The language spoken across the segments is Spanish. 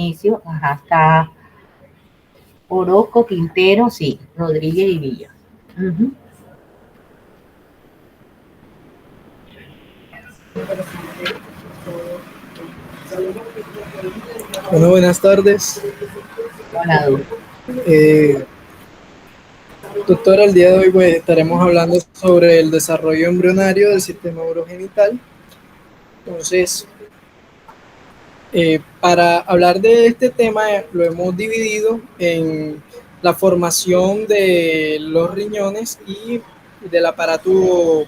inicio, ajá, está Orozco, Quintero, sí, Rodríguez y Villa. Uh-huh. Bueno, buenas tardes. Hola, Eh, Doctora, el día de hoy pues, estaremos hablando sobre el desarrollo embrionario del sistema urogenital. Entonces, para hablar de este tema lo hemos dividido en la formación de los riñones y del aparato,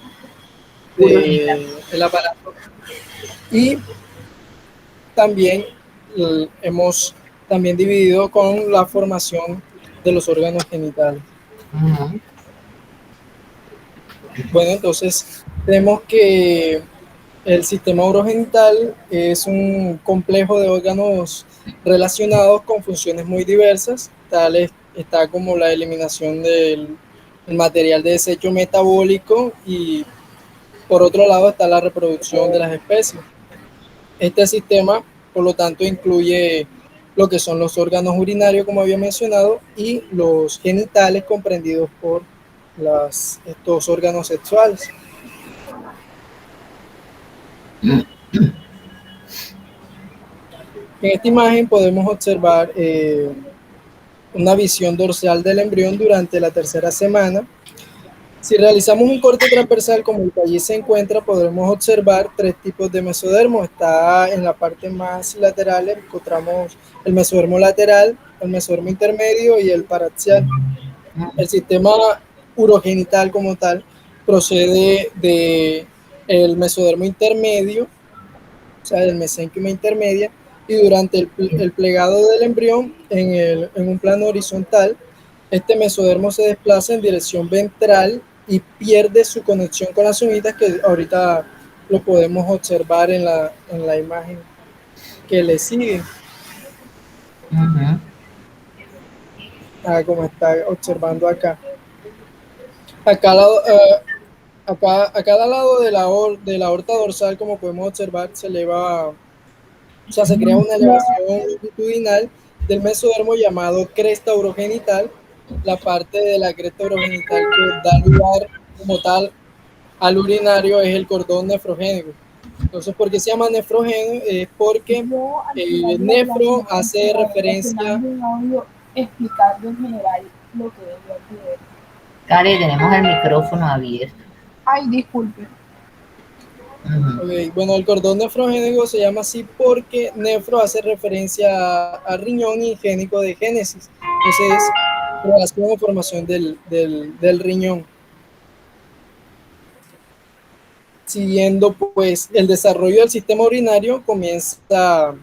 el aparato y también hemos también dividido con la formación de los órganos genitales. Uh-huh. Bueno, entonces tenemos que el sistema urogenital es un complejo de órganos relacionados con funciones muy diversas, tales está como la eliminación del material de desecho metabólico y por otro lado está la reproducción de las especies. Este sistema, por lo tanto, incluye lo que son los órganos urinarios, como había mencionado, y los genitales comprendidos por estos órganos sexuales. En esta imagen podemos observar una visión dorsal del embrión durante la tercera semana. Si realizamos un corte transversal como el que allí se encuentra, podremos observar tres tipos de mesodermo. Está en la parte más lateral, encontramos el mesodermo lateral, el mesodermo intermedio y el paraxial. El sistema urogenital como tal procede del mesodermo intermedio, o sea, del mesénquima intermedia, y durante el plegado del embrión en un plano horizontal, este mesodermo se desplaza en dirección ventral y pierde su conexión con las unitas, que ahorita lo podemos observar en la imagen que le sigue. Uh-huh. Como está observando acá. Acá, a cada lado de la aorta dorsal, como podemos observar, se eleva, o sea, se crea una elevación longitudinal del mesodermo llamado cresta urogenital, la parte de la cresta urogenital que da lugar como tal al urinario es el cordón nefrogénico. Entonces, ¿por qué se llama nefrogénico? Es porque nefro hace referencia... explicando en general lo que debe ver. Karen, tenemos el micrófono abierto. Ay, disculpe. Uh-huh. Okay. Bueno, el cordón nefrogénico se llama así porque nefro hace referencia a riñón y génico de génesis. Entonces, relación o formación del riñón. Siguiendo, pues, el desarrollo del sistema urinario comienza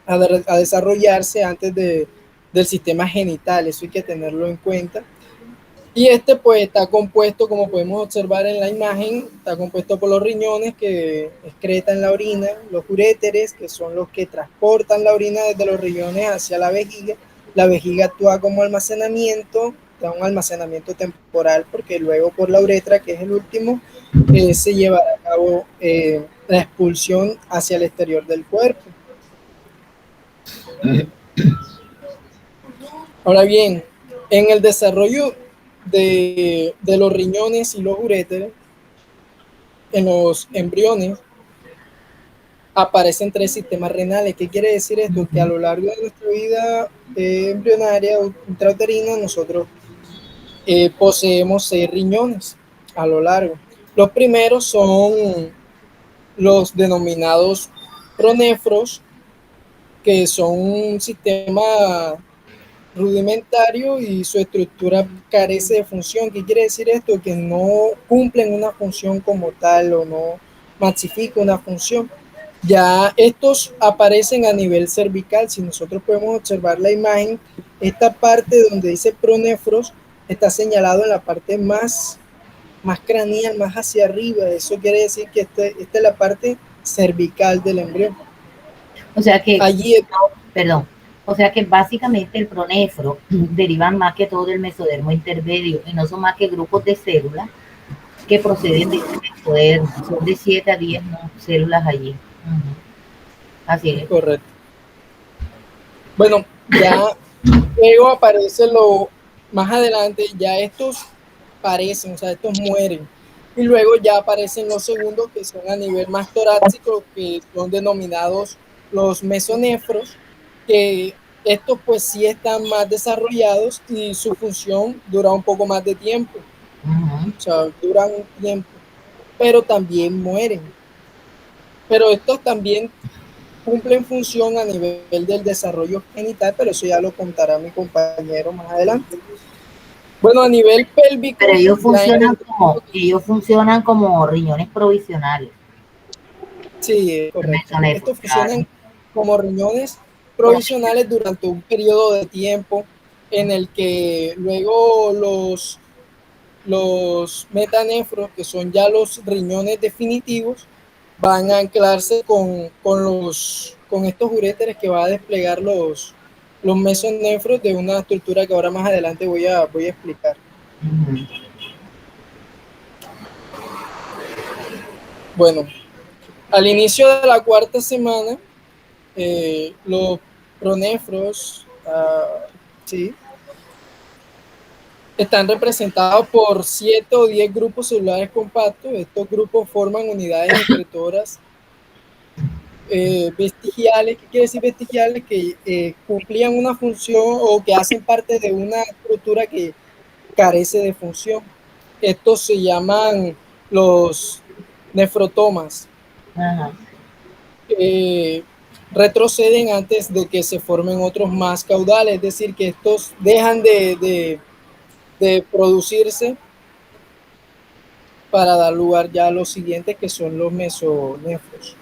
a desarrollarse antes del sistema genital. Eso hay que tenerlo en cuenta. Y este pues está compuesto, como podemos observar en la imagen, está compuesto por los riñones que excretan la orina, los uréteres, que son los que transportan la orina desde los riñones hacia la vejiga. La vejiga actúa como almacenamiento, da un almacenamiento temporal, porque luego por la uretra, que es el último, se llevará a cabo la expulsión hacia el exterior del cuerpo. Ahora bien, en el desarrollo de los riñones y los uréteres, en los embriones aparecen tres sistemas renales. ¿Qué quiere decir esto? Que a lo largo de nuestra vida embrionaria o intrauterina nosotros poseemos 6 riñones a lo largo. Los primeros son los denominados pronefros, que son un sistema rudimentario y su estructura carece de función. ¿Qué quiere decir esto? Que no cumplen una función como tal o no masifica una función. Ya estos aparecen a nivel cervical. Si nosotros podemos observar la imagen, esta parte donde dice pronefros está señalado en la parte más craneal, más hacia arriba. Eso quiere decir que esta es la parte cervical del embrión. O sea que, allí, perdón, o sea que básicamente el pronefro derivan más que todo del mesodermo intermedio y no son más que grupos de células que proceden de este mesodermo. Son de 7 a 10 células allí. Uh-huh. Así es. Correcto. Bueno, ya luego aparece lo más adelante, ya estos parecen, o sea, estos mueren. Y luego ya aparecen los segundos que son a nivel más torácico, que son denominados los mesonefros, que estos pues sí están más desarrollados y su función dura un poco más de tiempo, Ujú. o sea, duran un tiempo, pero también mueren. Pero estos también cumplen función a nivel del desarrollo genital, pero eso ya lo contará mi compañero más adelante. Bueno, a nivel Pero pélvico, ya en el... ellos funcionan como riñones provisionales. Sí, Los correcto. mesonefros, Estos claro. funcionan como riñones provisionales durante un periodo de tiempo en el que luego los metanefros, que son ya los riñones definitivos, van a anclarse con estos uréteres que va a desplegar los mesonefros de una estructura que ahora más adelante voy a explicar. Ujú. Bueno, al inicio de la cuarta semana, los pronefros, sí, están representados por 7 o 10 grupos celulares compactos. Estos grupos forman unidades excretoras vestigiales. ¿Qué quiere decir vestigiales? Que cumplían una función o que hacen parte de una estructura que carece de función. Estos se llaman los nefrotomas. Ajá. Eh, retroceden antes de que se formen otros más caudales, es decir, que estos dejan de producirse para dar lugar ya a los siguientes, que son los mesonefros.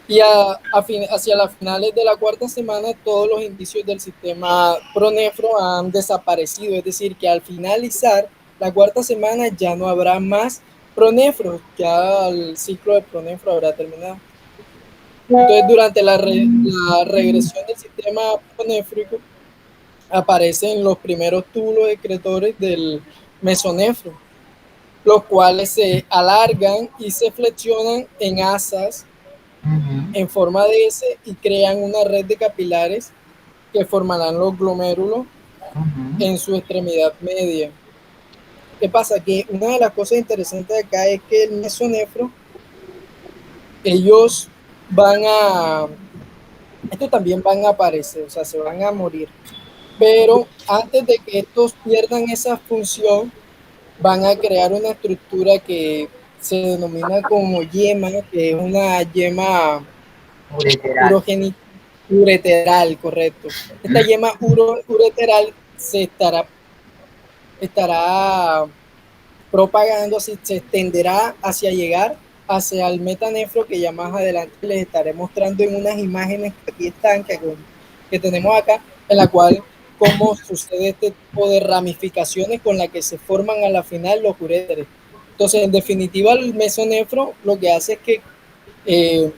Y hacia las finales de la cuarta semana, todos los indicios del sistema pronefro han desaparecido, es decir, que al finalizar la cuarta semana ya no habrá más pronefros, ya el ciclo de pronefro habrá terminado. Entonces, durante la regresión del sistema pronéfrico, aparecen los primeros túbulos excretores del mesonefro, los cuales se alargan y se flexionan en asas Ujú. en forma de S y crean una red de capilares que formarán los glomérulos Ujú. en su extremidad media. ¿Qué pasa? Que una de las cosas interesantes de acá es que el mesonefro, ellos van a, estos también van a aparecer, o sea, se van a morir. Pero antes de que estos pierdan esa función, van a crear una estructura que se denomina como yema, que es una yema Ureteral. urogénica ureteral, correcto. Esta yema ureteral estará propagando, se extenderá hacia llegar hacia el metanefro, que ya más adelante les estaré mostrando en unas imágenes que aquí están, que tenemos acá, en la cual cómo sucede este tipo de ramificaciones con las que se forman a la final los uréteres. Entonces, en definitiva, el mesonefro lo que hace es que eh,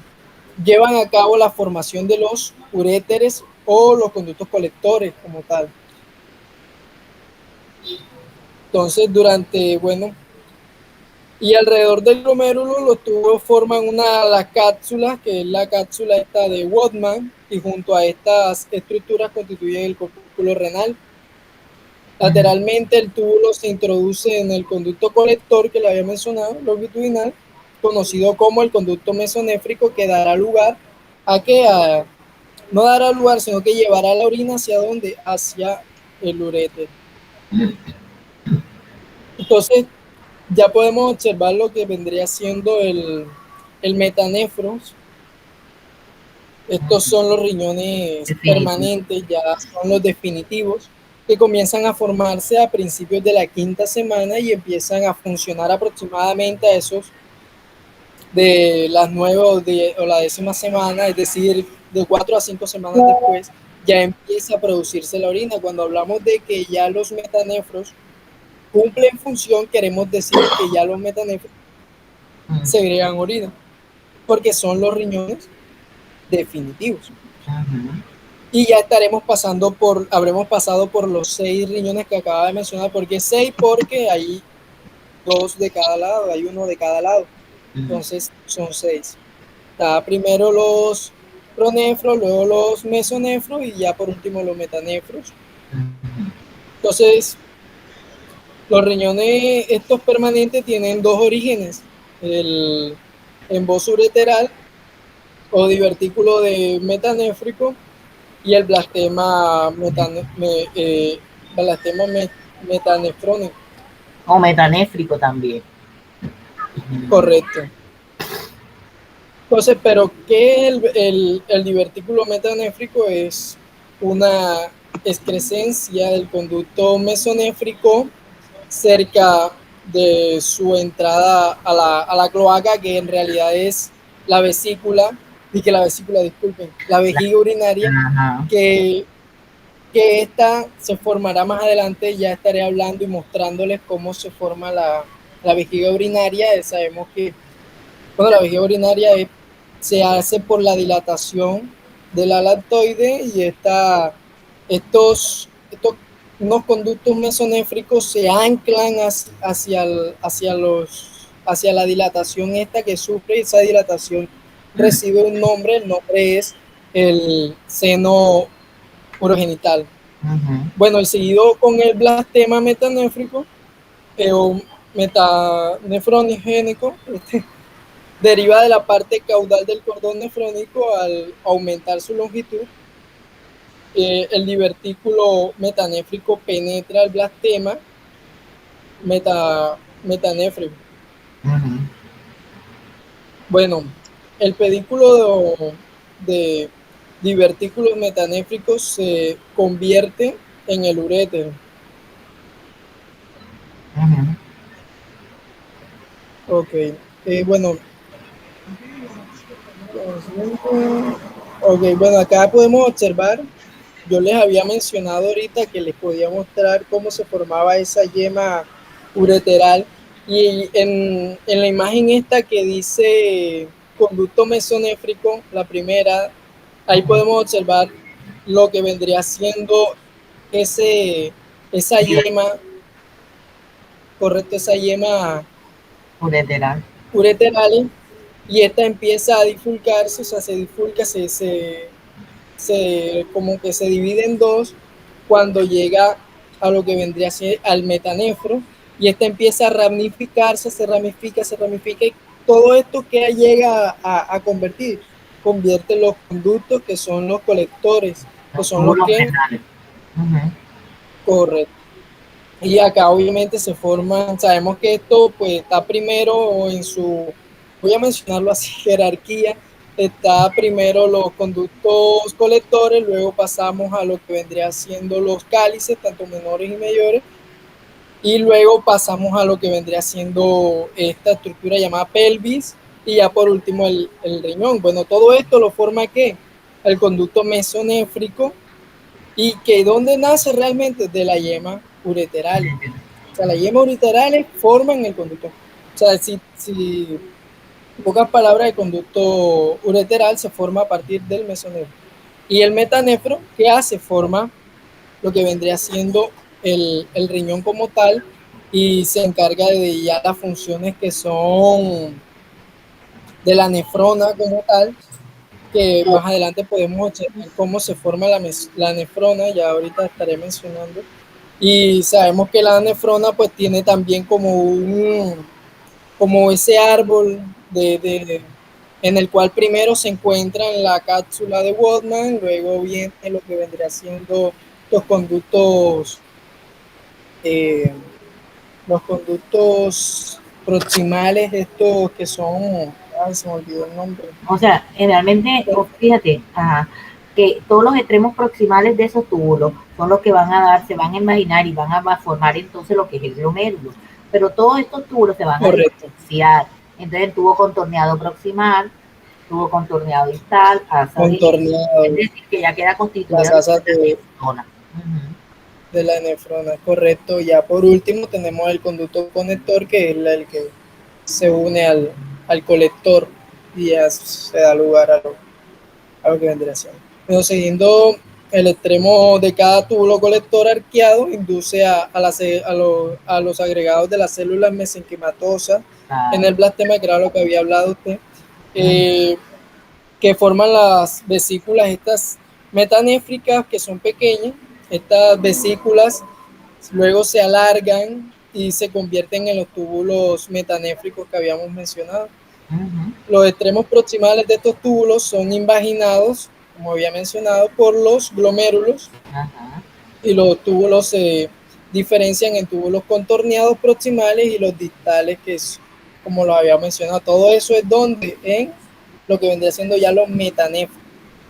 llevan a cabo la formación de los uréteres o los conductos colectores como tal. Entonces, bueno, y alrededor del glomérulo los tubos forman las cápsulas, que es la cápsula esta de Wodman, y junto a estas estructuras constituyen el corpúsculo renal. Lateralmente el túbulo se introduce en el conducto colector que le había mencionado, longitudinal, conocido como el conducto mesonéfrico, que dará lugar a que no dará lugar, sino que llevará la orina hacia dónde, hacia el uréter. Entonces, ya podemos observar lo que vendría siendo el metanefros. Estos son los riñones Definitivo. permanentes, ya son los definitivos, que comienzan a formarse a principios de la quinta semana y empiezan a funcionar aproximadamente a esos de las 9 o la 10ª semana, es decir, de 4 a 5 semanas después, ya empieza a producirse la orina. Cuando hablamos de que ya los metanefros cumplen función, queremos decir que ya los metanefros Ujú. segregan orina, porque son los riñones definitivos. Y ya habremos pasado por los 6 riñones que acaba de mencionar. ¿Por qué 6? Porque hay 2 de cada lado, hay uno de cada lado. Ujú. Entonces son 6. Está primero los pronefros, luego los mesonefros y ya por último los metanefros. Entonces, los riñones estos permanentes tienen dos orígenes, el emboso ureteral o divertículo de metanéfrico y el blastema, metanefrónico. O metanéfrico también. Correcto. Entonces, ¿pero qué es el divertículo metanéfrico? Es una excrescencia del conducto mesonéfrico cerca de su entrada a la cloaca, que en realidad es la vesícula, disculpen, la vejiga urinaria, Ajá. que esta se formará más adelante. Ya estaré hablando y mostrándoles cómo se forma la vejiga urinaria. Sabemos que bueno, la vejiga urinaria se hace por la dilatación de la lactoide y estos unos conductos mesonéfricos se anclan hacia la dilatación esta que sufre. Esa dilatación recibe un nombre, el nombre es el seno urogenital. Bueno, el seguido con el blastema metanéfrico o metanefronigénico, deriva de la parte caudal del cordón nefrónico al aumentar su longitud. El divertículo metanéfrico penetra el blastema metanéfrico. Bueno, el pedículo de divertículos metanéfricos se convierte en el urétero. Ok, bueno. Ok, bueno, acá podemos observar, yo les había mencionado ahorita que les podía mostrar cómo se formaba esa yema ureteral, y en la imagen esta que dice conducto mesonéfrico, la primera, ahí podemos observar lo que vendría siendo esa yema, correcto, esa yema ureteral, y esta empieza a difulcarse, o sea, se difulca, como que se divide en dos cuando llega a lo que vendría a ser al metanefro, y esta empieza a ramificarse, se ramifica, y todo esto que llega a convierte los conductos, que son los colectores, que son los que corren. Y acá obviamente se forman, sabemos que esto pues está primero en su, voy a mencionarlo así, jerarquía. Está primero los conductos colectores, luego pasamos a lo que vendría siendo los cálices, tanto menores y mayores, y luego pasamos a lo que vendría siendo esta estructura llamada pelvis, y ya por último el riñón. Bueno, todo esto lo forma ¿qué? El conducto mesonéfrico, y que ¿dónde nace realmente? De la yema ureteral. O sea, las yemas ureterales forman el conducto. O sea, si en pocas palabras, el conducto ureteral se forma a partir del mesonefro. Y el metanefro, ¿qué hace? Forma lo que vendría siendo el riñón como tal, y se encarga de ya las funciones que son de la nefrona como tal, que más adelante podemos observar cómo se forma la nefrona, ya ahorita estaré mencionando. Y sabemos que la nefrona pues tiene también como ese árbol en el cual primero se encuentra en la cápsula de Waldman, luego viene lo que vendría siendo los conductos proximales, estos que son, se me olvidó el nombre. O sea, realmente, fíjate, que todos los extremos proximales de esos túbulos son los que se van a imaginar y van a formar entonces lo que es el glomérulo. Pero todos estos túbulos se van a diferenciar. Entonces, el tubo contorneado proximal, tubo contorneado distal, contorneado, es decir, que ya queda constituida las asas de la nefrona, correcto. Ya por último tenemos el conducto conector, que es el que se une al colector, y ya se da lugar a lo que vendría siendo. Pero siguiendo, el extremo de cada túbulo colector arqueado induce a los agregados de las células mesenquimatosas en el blastema, que era lo que había hablado usted. que forman las vesículas estas metanéfricas, que son pequeñas. Estas vesículas luego se alargan y se convierten en los túbulos metanéfricos que habíamos mencionado. Los extremos proximales de estos túbulos son invaginados, como había mencionado, por los glomérulos. Y los túbulos se diferencian en túbulos contorneados proximales y los distales, que es como lo había mencionado. Todo eso es donde en lo que vendría siendo ya los metanéfricos.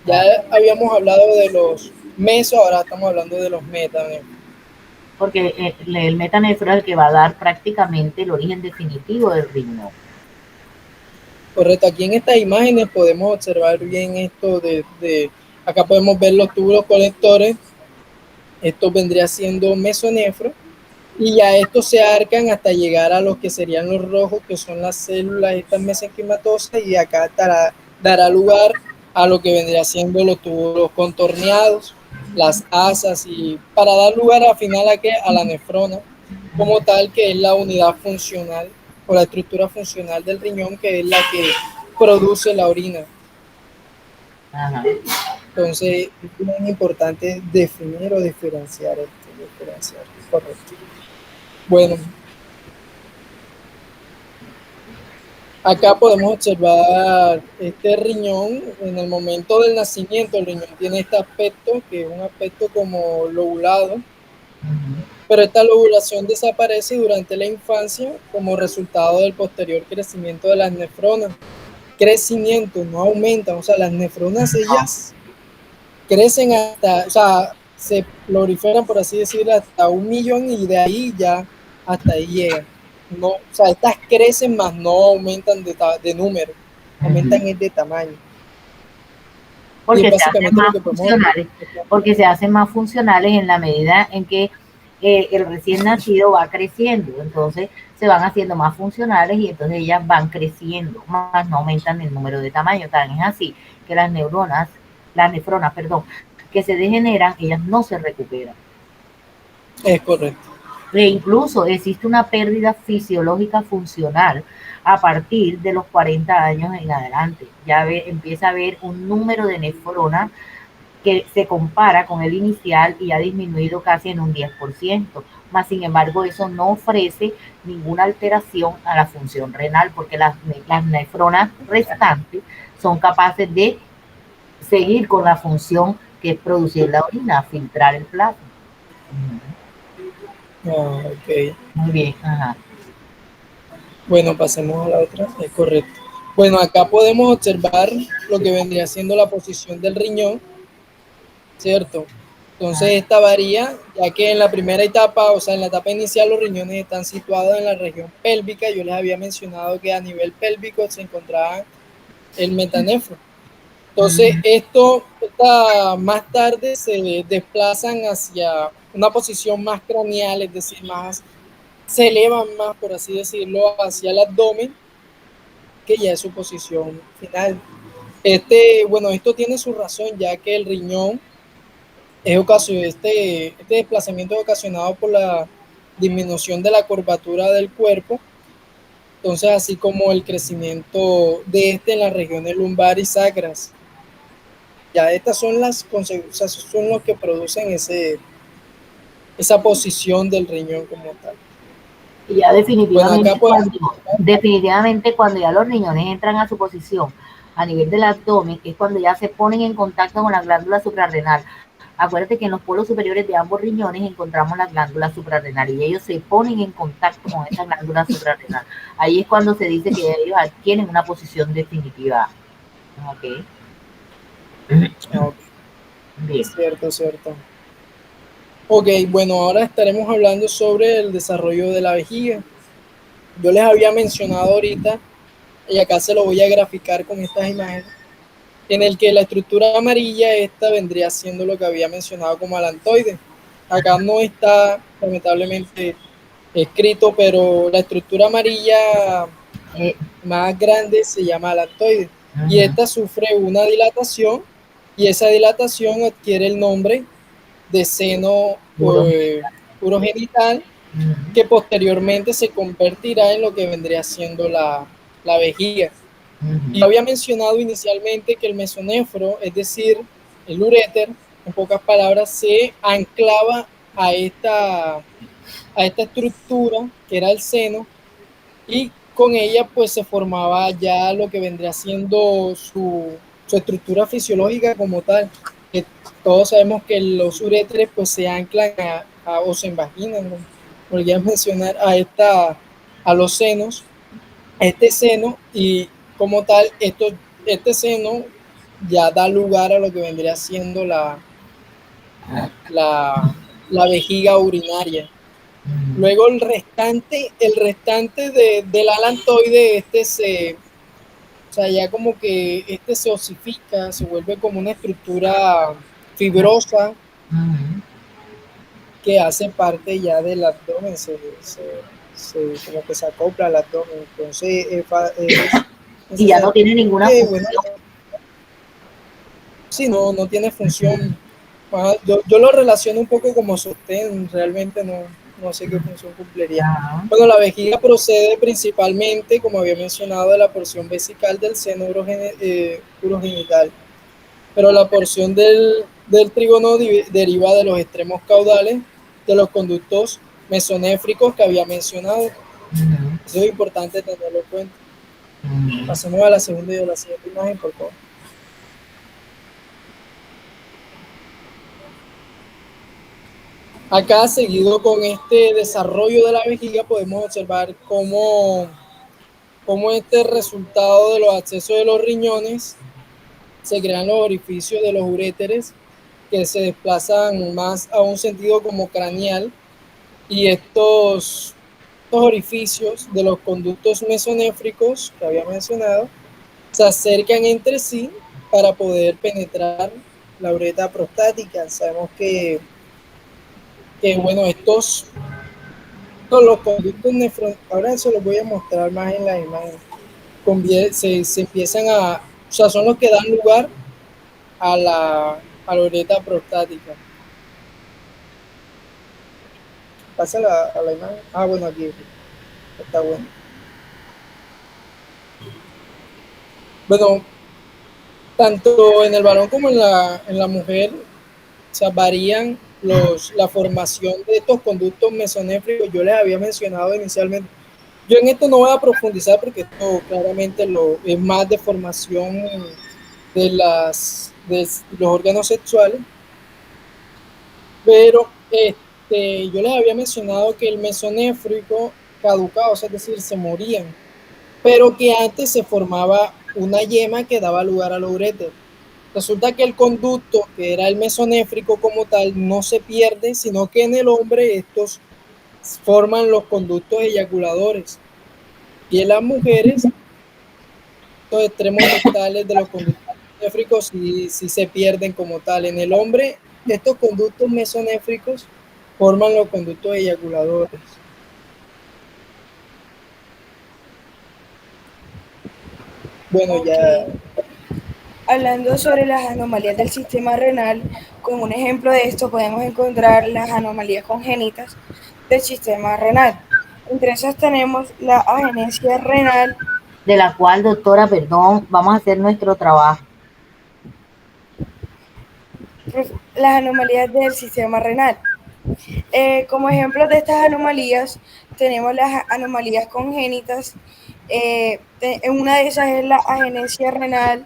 Ya habíamos hablado de los mesos, ahora estamos hablando de los metanéfricos. Porque el metanéfro es el que va a dar prácticamente el origen definitivo del riñón. Correcto, aquí en estas imágenes podemos observar bien esto acá podemos ver los túbulos colectores. Esto vendría siendo mesonefro, y ya estos se arcan hasta llegar a los que serían los rojos, que son las células estas mesenquimatosas, y acá dará lugar a lo que vendría siendo los túbulos contorneados, las asas, y para dar lugar al final a la nefrona como tal, que es la unidad funcional o la estructura funcional del riñón, que es la que produce la orina. Ajá. Entonces es muy importante definir o diferenciar esto, correcto. Bueno, acá podemos observar este riñón en el momento del nacimiento. El riñón tiene este aspecto, que es un aspecto como lobulado, pero esta lobulación desaparece durante la infancia como resultado del posterior crecimiento de las nefronas. Crecimiento, no aumentan, o sea, las nefronas ellas crecen hasta, o sea, se proliferan, por así decirlo, hasta 1 millón, y de ahí ya hasta ahí llegan. No, o sea, estas crecen más no aumentan de número, aumentan de tamaño. Porque se hacen más funcionales, porque se hacen más funcionales en la medida en que el recién nacido va creciendo, entonces se van haciendo más funcionales y entonces ellas van creciendo, más no aumentan el número de tamaño. Tan es así que las nefronas, que se degeneran, ellas no se recuperan. Es correcto. E incluso existe una pérdida fisiológica funcional a partir de los 40 años en adelante. Ya empieza a haber un número de nefronas que se compara con el inicial y ha disminuido casi en un 10%. Más sin embargo, eso no ofrece ninguna alteración a la función renal, porque las nefronas restantes son capaces de seguir con la función que es producir la orina, filtrar el plasma. Ok. Muy bien, ajá. Bueno, pasemos a la otra, es correcto. Bueno, acá podemos observar lo que vendría siendo la posición del riñón, ¿cierto? Entonces esta varía, ya que en la primera etapa, o sea, en la etapa inicial, los riñones están situados en la región pélvica. Yo les había mencionado que a nivel pélvico se encontraba el metanéfro. Entonces, más tarde se desplazan hacia una posición más craneal, es decir, se elevan más, por así decirlo, hacia el abdomen, que ya es su posición final. Bueno, esto tiene su razón, ya que el riñón este desplazamiento es ocasionado por la disminución de la curvatura del cuerpo. Entonces, así como el crecimiento de en las regiones lumbar y sacras. Ya estas son las consecuencias, son los que producen esa posición del riñón como tal. Y ya definitivamente, bueno, definitivamente cuando ya los riñones entran a su posición a nivel del abdomen, es cuando ya se ponen en contacto con la glándula suprarrenal. Acuérdate que en los polos superiores de ambos riñones encontramos la glándula suprarrenal y ellos se ponen en contacto con esa glándula suprarrenal. Ahí es cuando se dice que ellos adquieren una posición definitiva. Ok. Bien. Cierto. Ok, bueno, ahora estaremos hablando sobre el desarrollo de la vejiga. Yo les había mencionado ahorita, y acá se lo voy a graficar con estas imágenes, en el que la estructura amarilla esta vendría siendo lo que había mencionado como alantoide. Acá no está lamentablemente escrito, pero la estructura amarilla más grande se llama alantoide. Y esta sufre una dilatación, y esa dilatación adquiere el nombre de seno urogenital, que posteriormente se convertirá en lo que vendría siendo la vejiga. Y había mencionado inicialmente que el mesonefro, es decir, el uréter, en pocas palabras, se anclaba a esta estructura que era el seno, y con ella pues se formaba ya lo que vendría siendo su estructura fisiológica como tal. Que todos sabemos que los uréteres pues se anclan o se invaginan, ¿no? Volví a mencionar a los senos, a este seno, y como tal este seno ya da lugar a lo que vendría siendo la, la vejiga urinaria. Luego el restante del alantoide, o sea, ya como que se osifica, se vuelve como una estructura fibrosa que hace parte ya del abdomen, como que se acopla al abdomen. Entonces es Y ya no necesario tiene ninguna que, bueno, función. sí, no tiene función. Yo lo relaciono un poco como sostén, realmente no sé qué función cumpliría. Bueno, la vejiga procede principalmente, como había mencionado, de la porción vesical del seno urogenital, pero la porción del trígono deriva de los extremos caudales de los conductos mesonéfricos que había mencionado. Eso es importante tenerlo en cuenta. Pasemos a la segunda y a la siguiente imagen, por favor. Acá, seguido con este desarrollo de la vejiga, podemos observar cómo este resultado de los accesos de los riñones se crean los orificios de los uréteres, que se desplazan más a un sentido como craneal, y estos orificios de los conductos mesonéfricos que había mencionado se acercan entre sí para poder penetrar la uretra prostática. Sabemos que bueno, los conductos ahora se los voy a mostrar más en la imagen, se empiezan o sea, son los que dan lugar a la uretra prostática. Pasa a la imagen. Bueno, aquí está bueno. Bueno, tanto en el varón como en la mujer, o sea, varían la formación de estos conductos mesonéfricos. Yo les había mencionado inicialmente. Yo en esto no voy a profundizar porque esto claramente es más de formación de los órganos sexuales, pero yo les había mencionado que el mesonéfrico caducaba, o sea, es decir, se morían, pero que antes se formaba una yema que daba lugar a la uretra. Resulta que el conducto, que era el mesonéfrico como tal, no se pierde, sino que en el hombre estos forman los conductos eyaculadores, y en las mujeres los extremos distales de los conductos mesonéfricos sí se pierden como tal. En el hombre, estos conductos mesonéfricos forman los conductos eyaculadores. Bueno, ya. Hablando sobre las anomalías del sistema renal, como un ejemplo de esto podemos encontrar las anomalías congénitas del sistema renal. Entre esas tenemos la agenesia renal, De la cual, doctora, perdón, vamos a hacer nuestro trabajo. las anomalías del sistema renal. Como ejemplos de estas anomalías tenemos las anomalías congénitas. Una de esas es la agenesia renal.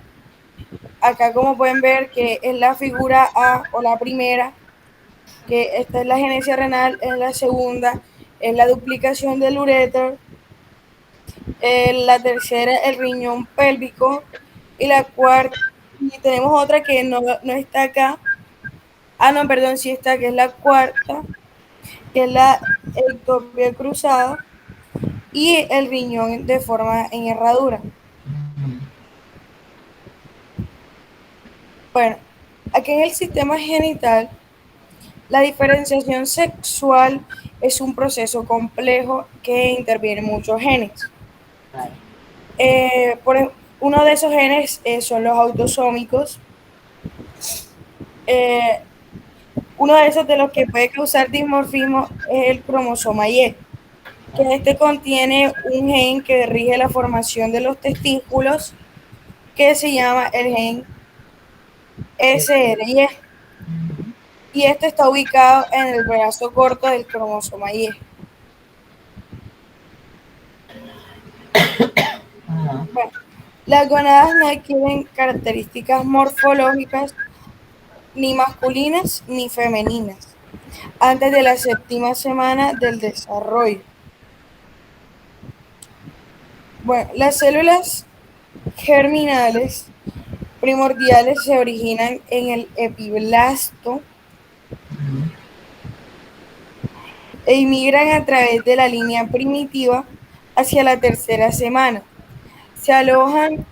Acá, como pueden ver, que es la figura A o la primera, que esta es la agenesia renal. En la segunda es la duplicación del uréter. La tercera, el riñón pélvico. Y la cuarta, y tenemos otra que no está acá. No, perdón, sí está, que es la cuarta, que es la ectopía cruzada, y el riñón de forma en herradura. Bueno, aquí en el sistema genital, la diferenciación sexual es un proceso complejo que interviene en muchos genes. Uno de esos genes son los autosómicos. Uno de esos de los que puede causar dimorfismo es el cromosoma Y, que contiene un gen que rige la formación de los testículos que se llama el gen SRY, y este está ubicado en el brazo corto del cromosoma Y. Ajá. Bueno, las gonadas no adquieren características morfológicas ni masculinas ni femeninas antes de la séptima semana del desarrollo. Bueno, las células germinales primordiales se originan en el epiblasto e inmigran a través de la línea primitiva hacia la tercera semana. Se alojan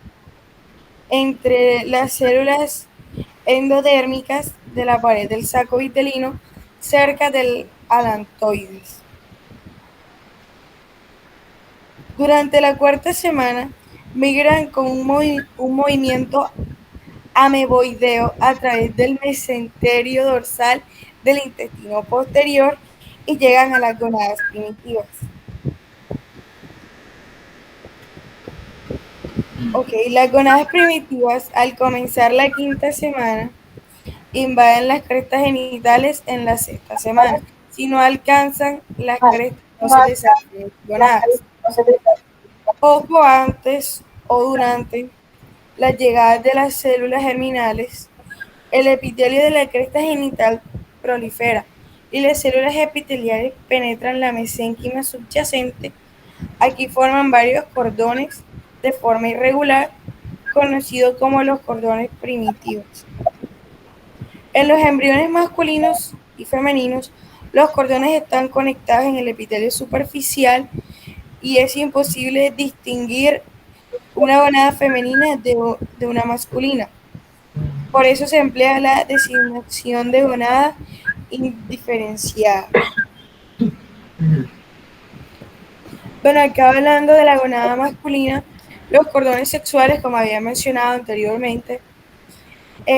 entre las células endodérmicas de la pared del saco vitelino cerca del alantoides. Durante la cuarta semana migran con un movimiento ameboideo a través del mesenterio dorsal del intestino posterior y llegan a las gonadas primitivas. Ok, las gonadas primitivas al comenzar la quinta semana invaden las crestas genitales en la sexta semana. Si no alcanzan las crestas, no se desarrollan gonadas. Poco antes o durante las llegadas de las células germinales, el epitelio de la cresta genital prolifera y las células epiteliales penetran la mesénquima subyacente. Aquí forman varios cordones de forma irregular, conocidos como los cordones primitivos. En los embriones masculinos y femeninos, los cordones están conectados en el epitelio superficial y es imposible distinguir una gonada femenina de una masculina. Por eso se emplea la designación de gonada indiferenciada. Bueno, acá hablando de la gonada masculina, los cordones sexuales, como había mencionado anteriormente,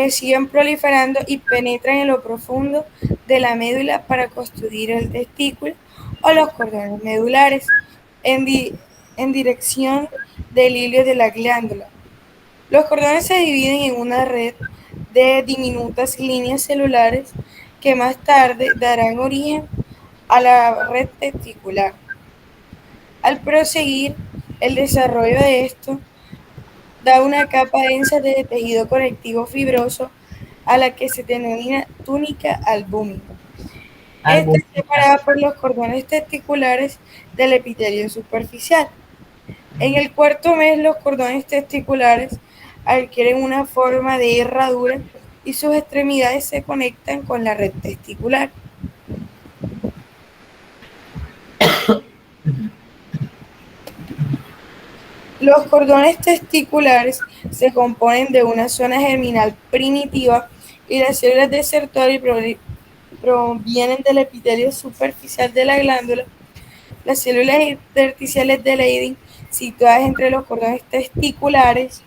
siguen proliferando y penetran en lo profundo de la médula para construir el testículo o los cordones medulares en dirección del hilio de la glándula. Los cordones se dividen en una red de diminutas líneas celulares que más tarde darán origen a la red testicular. Al proseguir el desarrollo de esto, da una capa densa de tejido conectivo fibroso a la que se denomina túnica albúmina. Esta es separada por los cordones testiculares del epitelio superficial. En el cuarto mes, los cordones testiculares adquieren una forma de herradura y sus extremidades se conectan con la red testicular. Los cordones testiculares se componen de una zona germinal primitiva y las células desertoras provienen del epitelio superficial de la glándula. Las células intersticiales de Leydig situadas entre los cordones testiculares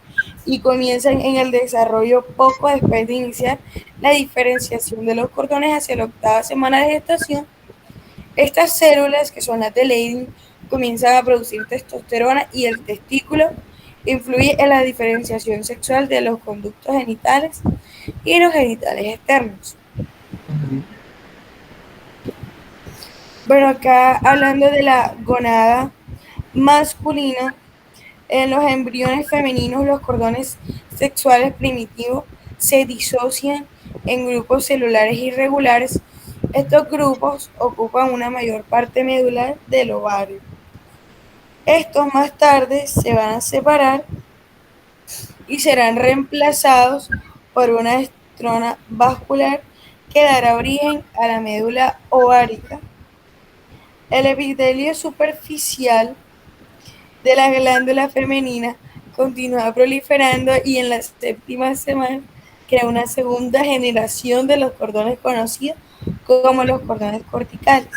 y comienzan en el desarrollo poco después de iniciar la diferenciación de los cordones hacia la octava semana de gestación. Estas células, que son las de Leydig, comienzan a producir testosterona y el testículo influye en la diferenciación sexual de los conductos genitales y los genitales externos. Bueno, acá hablando de la gonada masculina, en los embriones femeninos los cordones sexuales primitivos se disocian en grupos celulares irregulares. Estos grupos ocupan una mayor parte medular del ovario. Estos más tarde se van a separar y serán reemplazados por una estrona vascular que dará origen a la médula ovárica. El epitelio superficial de la glándula femenina continúa proliferando y en la séptima semana crea una segunda generación de los cordones conocidos como los cordones corticales.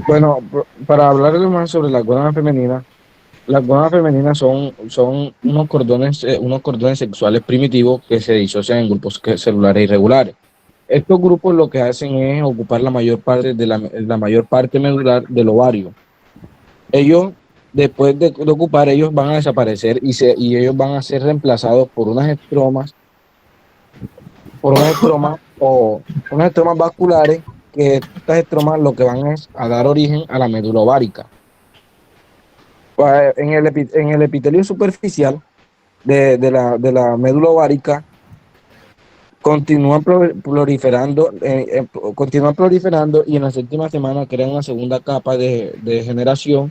Bueno, para hablarles más sobre las gónadas femeninas son unos cordones sexuales primitivos que se disocian en grupos celulares irregulares. estos grupos lo que hacen es ocupar la mayor parte la mayor parte medular del ovario. Ellos, después de ocupar, ellos van a desaparecer y ellos van a ser reemplazados por unas estromas vasculares, que estas estromas lo que van es a dar origen a la médula ovárica. Pues, en el epitelio superficial de la médula ovárica continúan proliferando y en la séptima semana crean una segunda capa de generación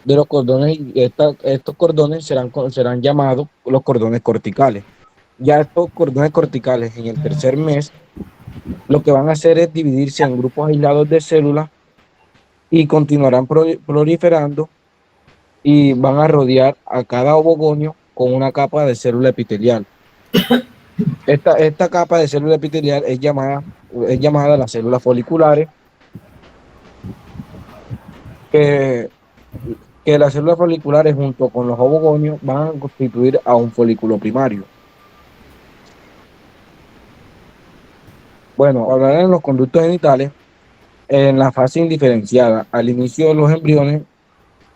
de los cordones y estos cordones serán llamados los cordones corticales. Ya estos cordones corticales en el tercer mes lo que van a hacer es dividirse en grupos aislados de células y continuarán proliferando y van a rodear a cada ovogonio con una capa de célula epitelial. Esta capa de célula epitelial es llamada las células foliculares, que, que las células foliculares junto con los ovogonios van a constituir a un folículo primario. Bueno, hablar en los conductos genitales, en la fase indiferenciada, al inicio de los embriones,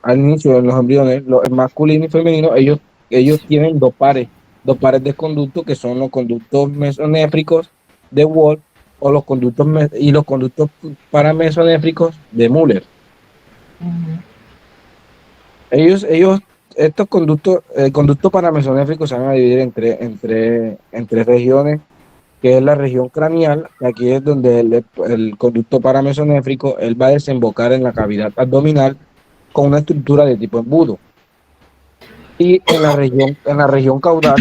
el masculino y femenino, ellos tienen dos pares de conductos, que son los conductos mesonéfricos de Wolff o los conductos paramesonéfricos de Müller. Estos conductos, el conducto paramesonéfrico se van a dividir en tres regiones, que es la región craneal, que aquí es donde el conducto paramesonéfrico él va a desembocar en la cavidad abdominal con una estructura de tipo embudo. Y en la región caudal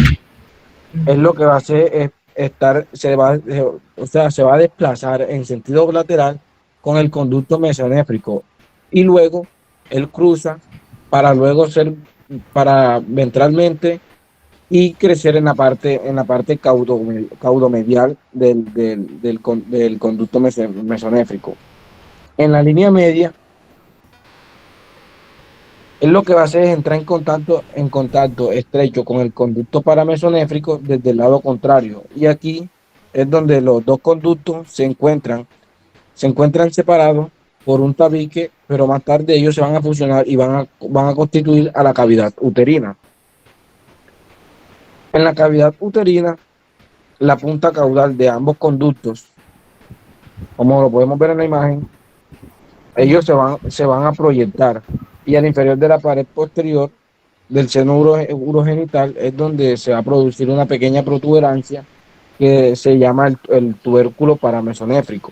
es lo que va a hacer se va a desplazar en sentido lateral con el conducto mesonéfrico y luego él cruza para ventralmente y crecer en la parte caudomedial del conducto mesonéfrico. En la línea media, él lo que va a hacer es entrar en contacto estrecho con el conducto paramesonéfrico desde el lado contrario. Y aquí es donde los dos conductos se encuentran separados por un tabique, pero más tarde ellos se van a fusionar y van a constituir a la cavidad uterina. En la cavidad uterina, la punta caudal de ambos conductos, como lo podemos ver en la imagen, ellos se van a proyectar, y al inferior de la pared posterior del seno urogenital es donde se va a producir una pequeña protuberancia que se llama el tubérculo paramesonéfrico.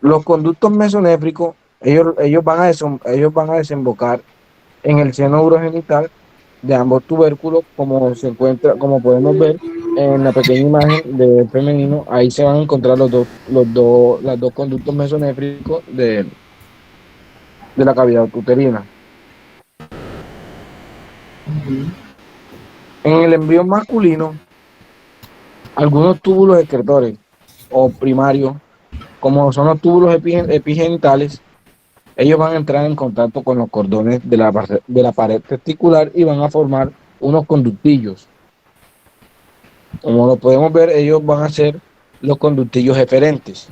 Los conductos mesonéfricos, ellos van a desembocar en el seno urogenital de ambos tubérculos, como podemos ver en la pequeña imagen del femenino. Ahí se van a encontrar los dos conductos mesonéfricos de la cavidad uterina. En el embrión masculino, algunos túbulos excretores o primarios, como son los túbulos epigenitales, ellos van a entrar en contacto con los cordones de la pared testicular y van a formar unos conductillos. Como lo podemos ver, ellos van a ser los conductillos eferentes.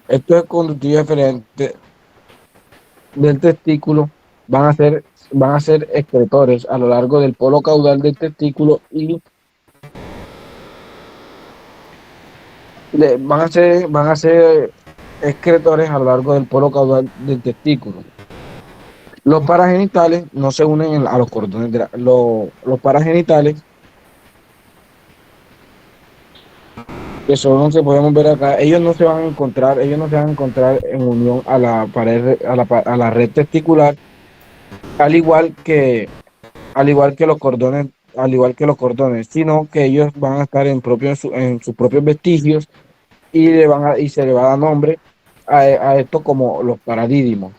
Estos conductillos eferentes del testículo van a ser excretores a lo largo del polo caudal del testículo y van a ser excretores a lo largo del polo caudal del testículo. Los paragenitales no se unen a los cordones los paragenitales, que son los que podemos ver acá, ellos no se van a encontrar en unión a la pared, a la red testicular, al igual que los cordones, sino que ellos van a estar en sus propios vestigios y se le va a dar nombre a esto como los paradídimos.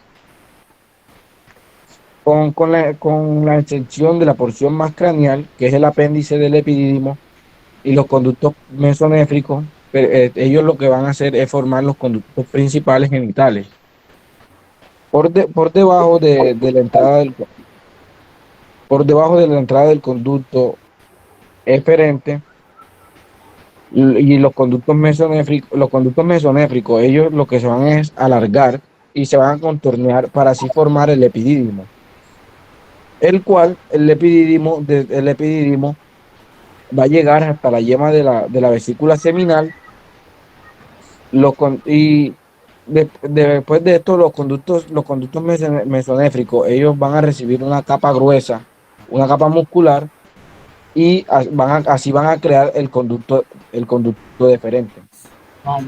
Con la excepción de la porción más craneal, que es el apéndice del epidídimo, y los conductos mesonéfricos, ellos lo que van a hacer es formar los conductos principales genitales. Por debajo de la entrada del conducto eferente, Y los conductos mesonéfricos, ellos lo que se van es alargar y se van a contornear para así formar el epidídimo, el cual el epidídimo va a llegar hasta la yema de la vesícula seminal. Y después de esto, los conductos mesonéfricos, ellos van a recibir una capa gruesa, una capa muscular, y así van a crear el conducto deferente. Vale.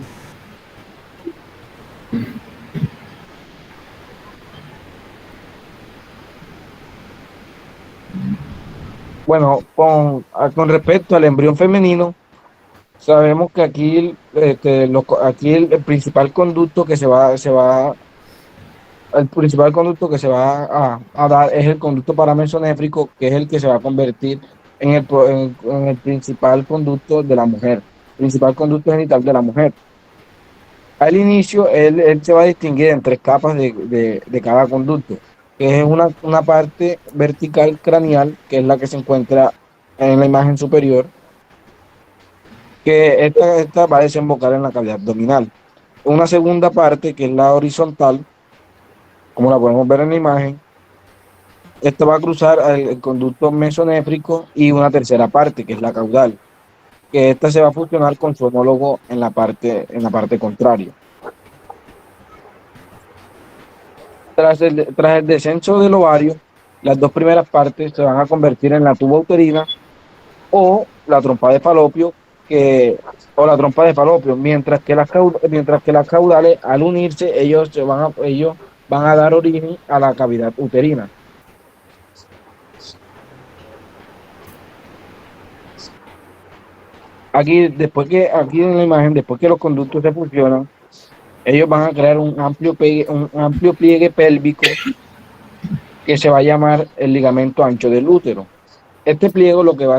Bueno, con respecto al embrión femenino, sabemos que aquí, aquí el principal conducto que el principal conducto que se va a dar es el conducto paramesonéfrico, que es el que se va a convertir en el principal conducto de la mujer, principal conducto genital de la mujer. Al inicio, él se va a distinguir en tres capas de cada conducto, que es una parte vertical craneal, que es la que se encuentra en la imagen superior, que esta va a desembocar en la cavidad abdominal. Una segunda parte, que es la horizontal, como la podemos ver en la imagen, esta va a cruzar el conducto mesonéfrico, y una tercera parte, que es la caudal, que esta se va a fusionar con su homólogo en la parte contraria. Tras el descenso del ovario, las dos primeras partes se van a convertir en la tuba uterina o la trompa de falopio, mientras que las caudales, al unirse, ellos van a dar origen a la cavidad uterina. Aquí en la imagen, después que los conductos se fusionan, ellos van a crear un amplio pliegue pélvico, que se va a llamar el ligamento ancho del útero. Este pliegue lo que va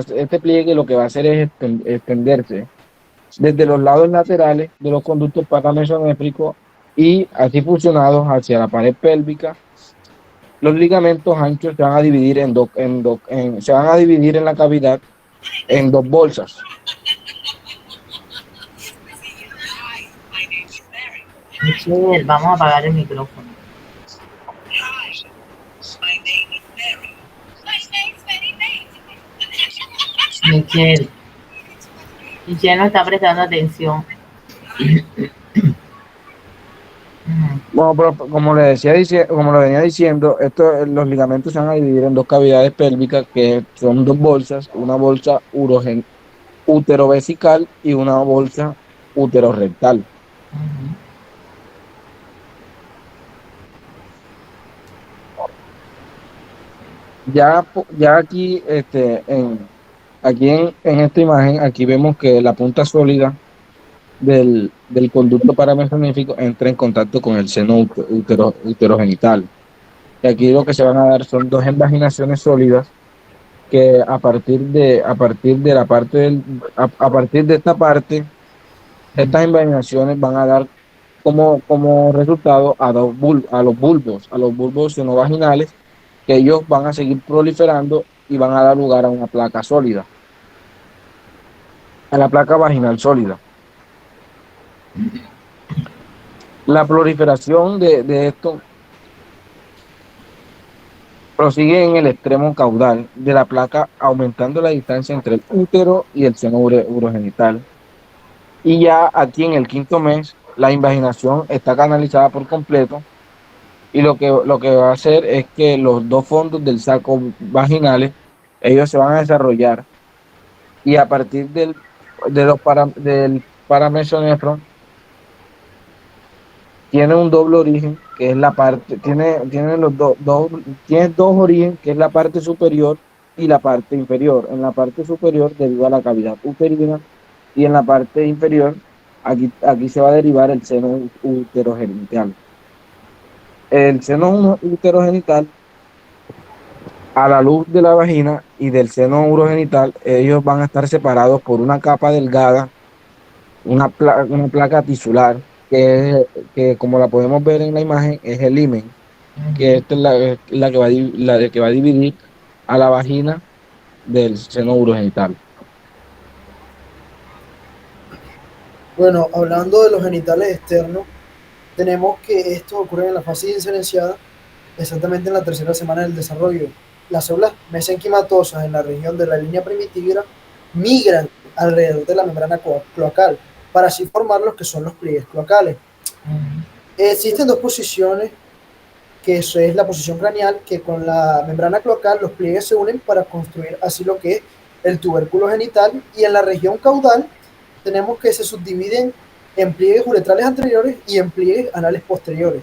a hacer es extenderse desde los lados laterales de los conductos paramesonéfricos, y así fusionados hacia la pared pélvica. Los ligamentos anchos se van a dividir se van a dividir en la cavidad en dos bolsas. Michelle, vamos a apagar el micrófono. Michelle. Michelle no está prestando atención. Bueno, pero como lo venía diciendo, los ligamentos se van a dividir en dos cavidades pélvicas, que son dos bolsas, una bolsa uterovesical y una bolsa uterorectal. Ya aquí, en esta imagen, aquí vemos que la punta sólida del conducto paramesonéfico entra en contacto con el seno uterogenital. Y aquí lo que se van a dar son dos invaginaciones sólidas, que a partir de esta parte, estas invaginaciones van a dar como resultado a los bulbos senovaginales, que ellos van a seguir proliferando y van a dar lugar a una placa sólida, a la placa vaginal sólida. La proliferación de esto prosigue en el extremo caudal de la placa, aumentando la distancia entre el útero y el seno urogenital. Y ya aquí en el quinto mes, la invaginación está canalizada por completo, y lo que va a hacer es que los dos fondos del saco vaginales, ellos se van a desarrollar, y a partir del paramesonéfron, tiene un doble origen, que es la parte, tiene dos orígenes, que es la parte superior y la parte inferior. En la parte superior deriva la cavidad uterina, y en la parte inferior, aquí se va a derivar el seno uterogenital. El seno uterogenital, a la luz de la vagina y del seno urogenital, ellos van a estar separados por una capa delgada, una placa tisular, que como la podemos ver en la imagen, es el himen, que esta es la que va a dividir a la vagina del seno urogenital. Bueno, hablando de los genitales externos, tenemos que estos ocurren en la fase diferenciada, exactamente en la tercera semana del desarrollo. Las células mesenquimatosas en la región de la línea primitiva migran alrededor de la membrana cloacal para así formar los que son los pliegues cloacales. Existen dos posiciones, que eso es la posición craneal, que con la membrana cloacal los pliegues se unen para construir así lo que es el tubérculo genital, y en la región caudal tenemos que se subdividen en pliegues uretrales anteriores y en pliegues anales posteriores.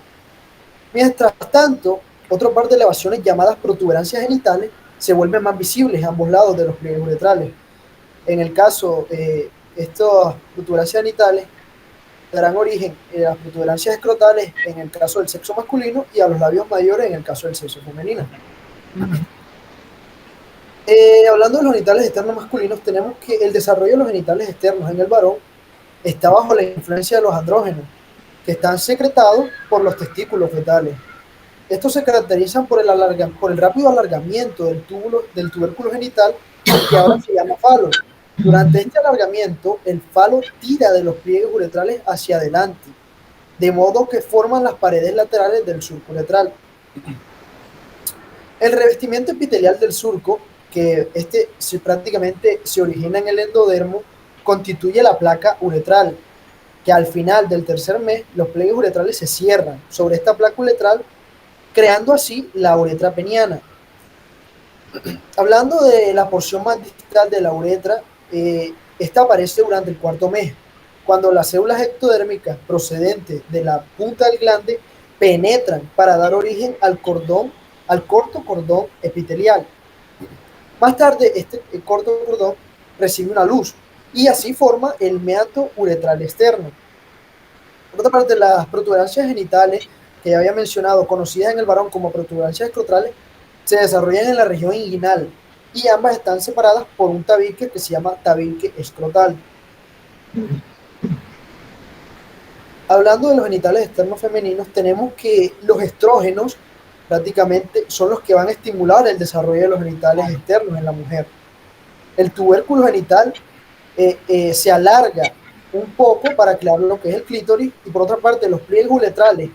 Mientras tanto, otra parte de elevaciones llamadas protuberancias genitales se vuelven más visibles a ambos lados de los pliegues uretrales. En el caso, estas protuberancias genitales darán origen a las protuberancias escrotales en el caso del sexo masculino y a los labios mayores en el caso del sexo femenino. Hablando de los genitales externos masculinos, tenemos que el desarrollo de los genitales externos en el varón está bajo la influencia de los andrógenos, que están secretados por los testículos fetales. Estos se caracterizan por el rápido alargamiento del tubérculo genital, que ahora se llama falo. Durante este alargamiento, el falo tira de los pliegues uretrales hacia adelante, de modo que forman las paredes laterales del surco uretral. El revestimiento epitelial del surco, que prácticamente se origina en el endodermo, constituye la placa uretral, que al final del tercer mes los pliegues uretrales se cierran sobre esta placa uretral, creando así la uretra peniana. Hablando de la porción más distal de la uretra, esta aparece durante el cuarto mes, cuando las células ectodérmicas procedentes de la punta del glande penetran para dar origen al corto cordón epitelial. Más tarde, este corto cordón recibe una luz y así forma el meato uretral externo. Por otra parte, las protuberancias genitales, que ya había mencionado, conocidas en el varón como protuberancias escrotales, se desarrollan en la región inguinal y ambas están separadas por un tabique que se llama tabique escrotal. Hablando de los genitales externos femeninos, tenemos que los estrógenos prácticamente son los que van a estimular el desarrollo de los genitales externos en la mujer. El tubérculo genital se alarga un poco para crear lo que es el clítoris, y por otra parte los pliegues uretrales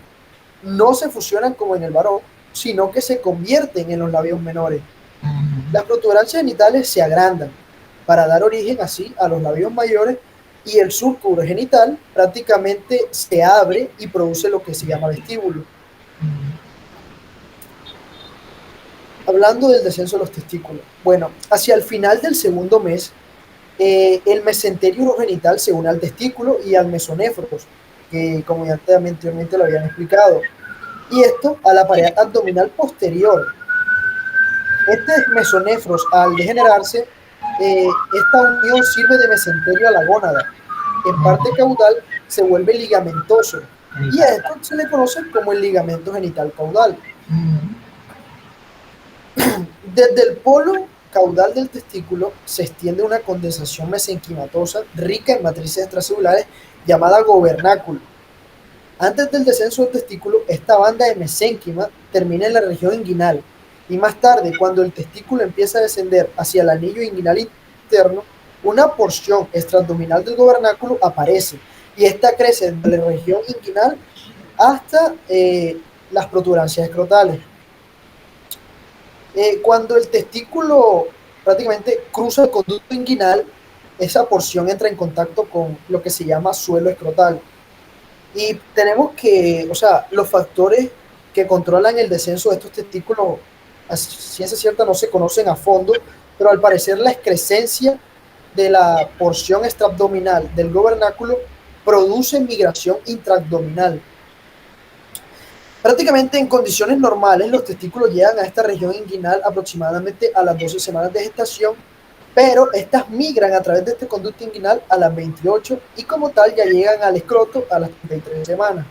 no se fusionan como en el varón, sino que se convierten en los labios menores. Las protuberancias genitales se agrandan para dar origen así a los labios mayores, y el surco urogenital prácticamente se abre y produce lo que se llama vestíbulo. Hablando del descenso de los testículos, bueno, hacia el final del segundo mes, el mesenterio urogenital se une al testículo y al mesonefros, que como ya anteriormente lo habían explicado, y esto a la pared abdominal posterior. Este mesonefros, al degenerarse, esta unión sirve de mesenterio a la gónada. En parte caudal se vuelve ligamentoso, y a esto se le conoce como el ligamento genital caudal. Desde el polo caudal del testículo se extiende una condensación mesenquimatosa rica en matrices extracelulares llamada gobernáculo. Antes del descenso del testículo, esta banda de mesénquima termina en la región inguinal, y más tarde, cuando el testículo empieza a descender hacia el anillo inguinal interno, una porción extraabdominal del gobernáculo aparece, y esta crece desde la región inguinal hasta las protuberancias escrotales. Cuando el testículo prácticamente cruza el conducto inguinal, esa porción entra en contacto con lo que se llama suelo escrotal. Y tenemos que, o sea, los factores que controlan el descenso de estos testículos, a ciencia cierta no se conocen a fondo, pero al parecer la excrescencia de la porción extraabdominal del gobernáculo produce migración intraabdominal. Prácticamente en condiciones normales los testículos llegan a esta región inguinal aproximadamente a las 12 semanas de gestación, pero estas migran a través de este conducto inguinal a las 28 y como tal ya llegan al escroto a las 33 semanas.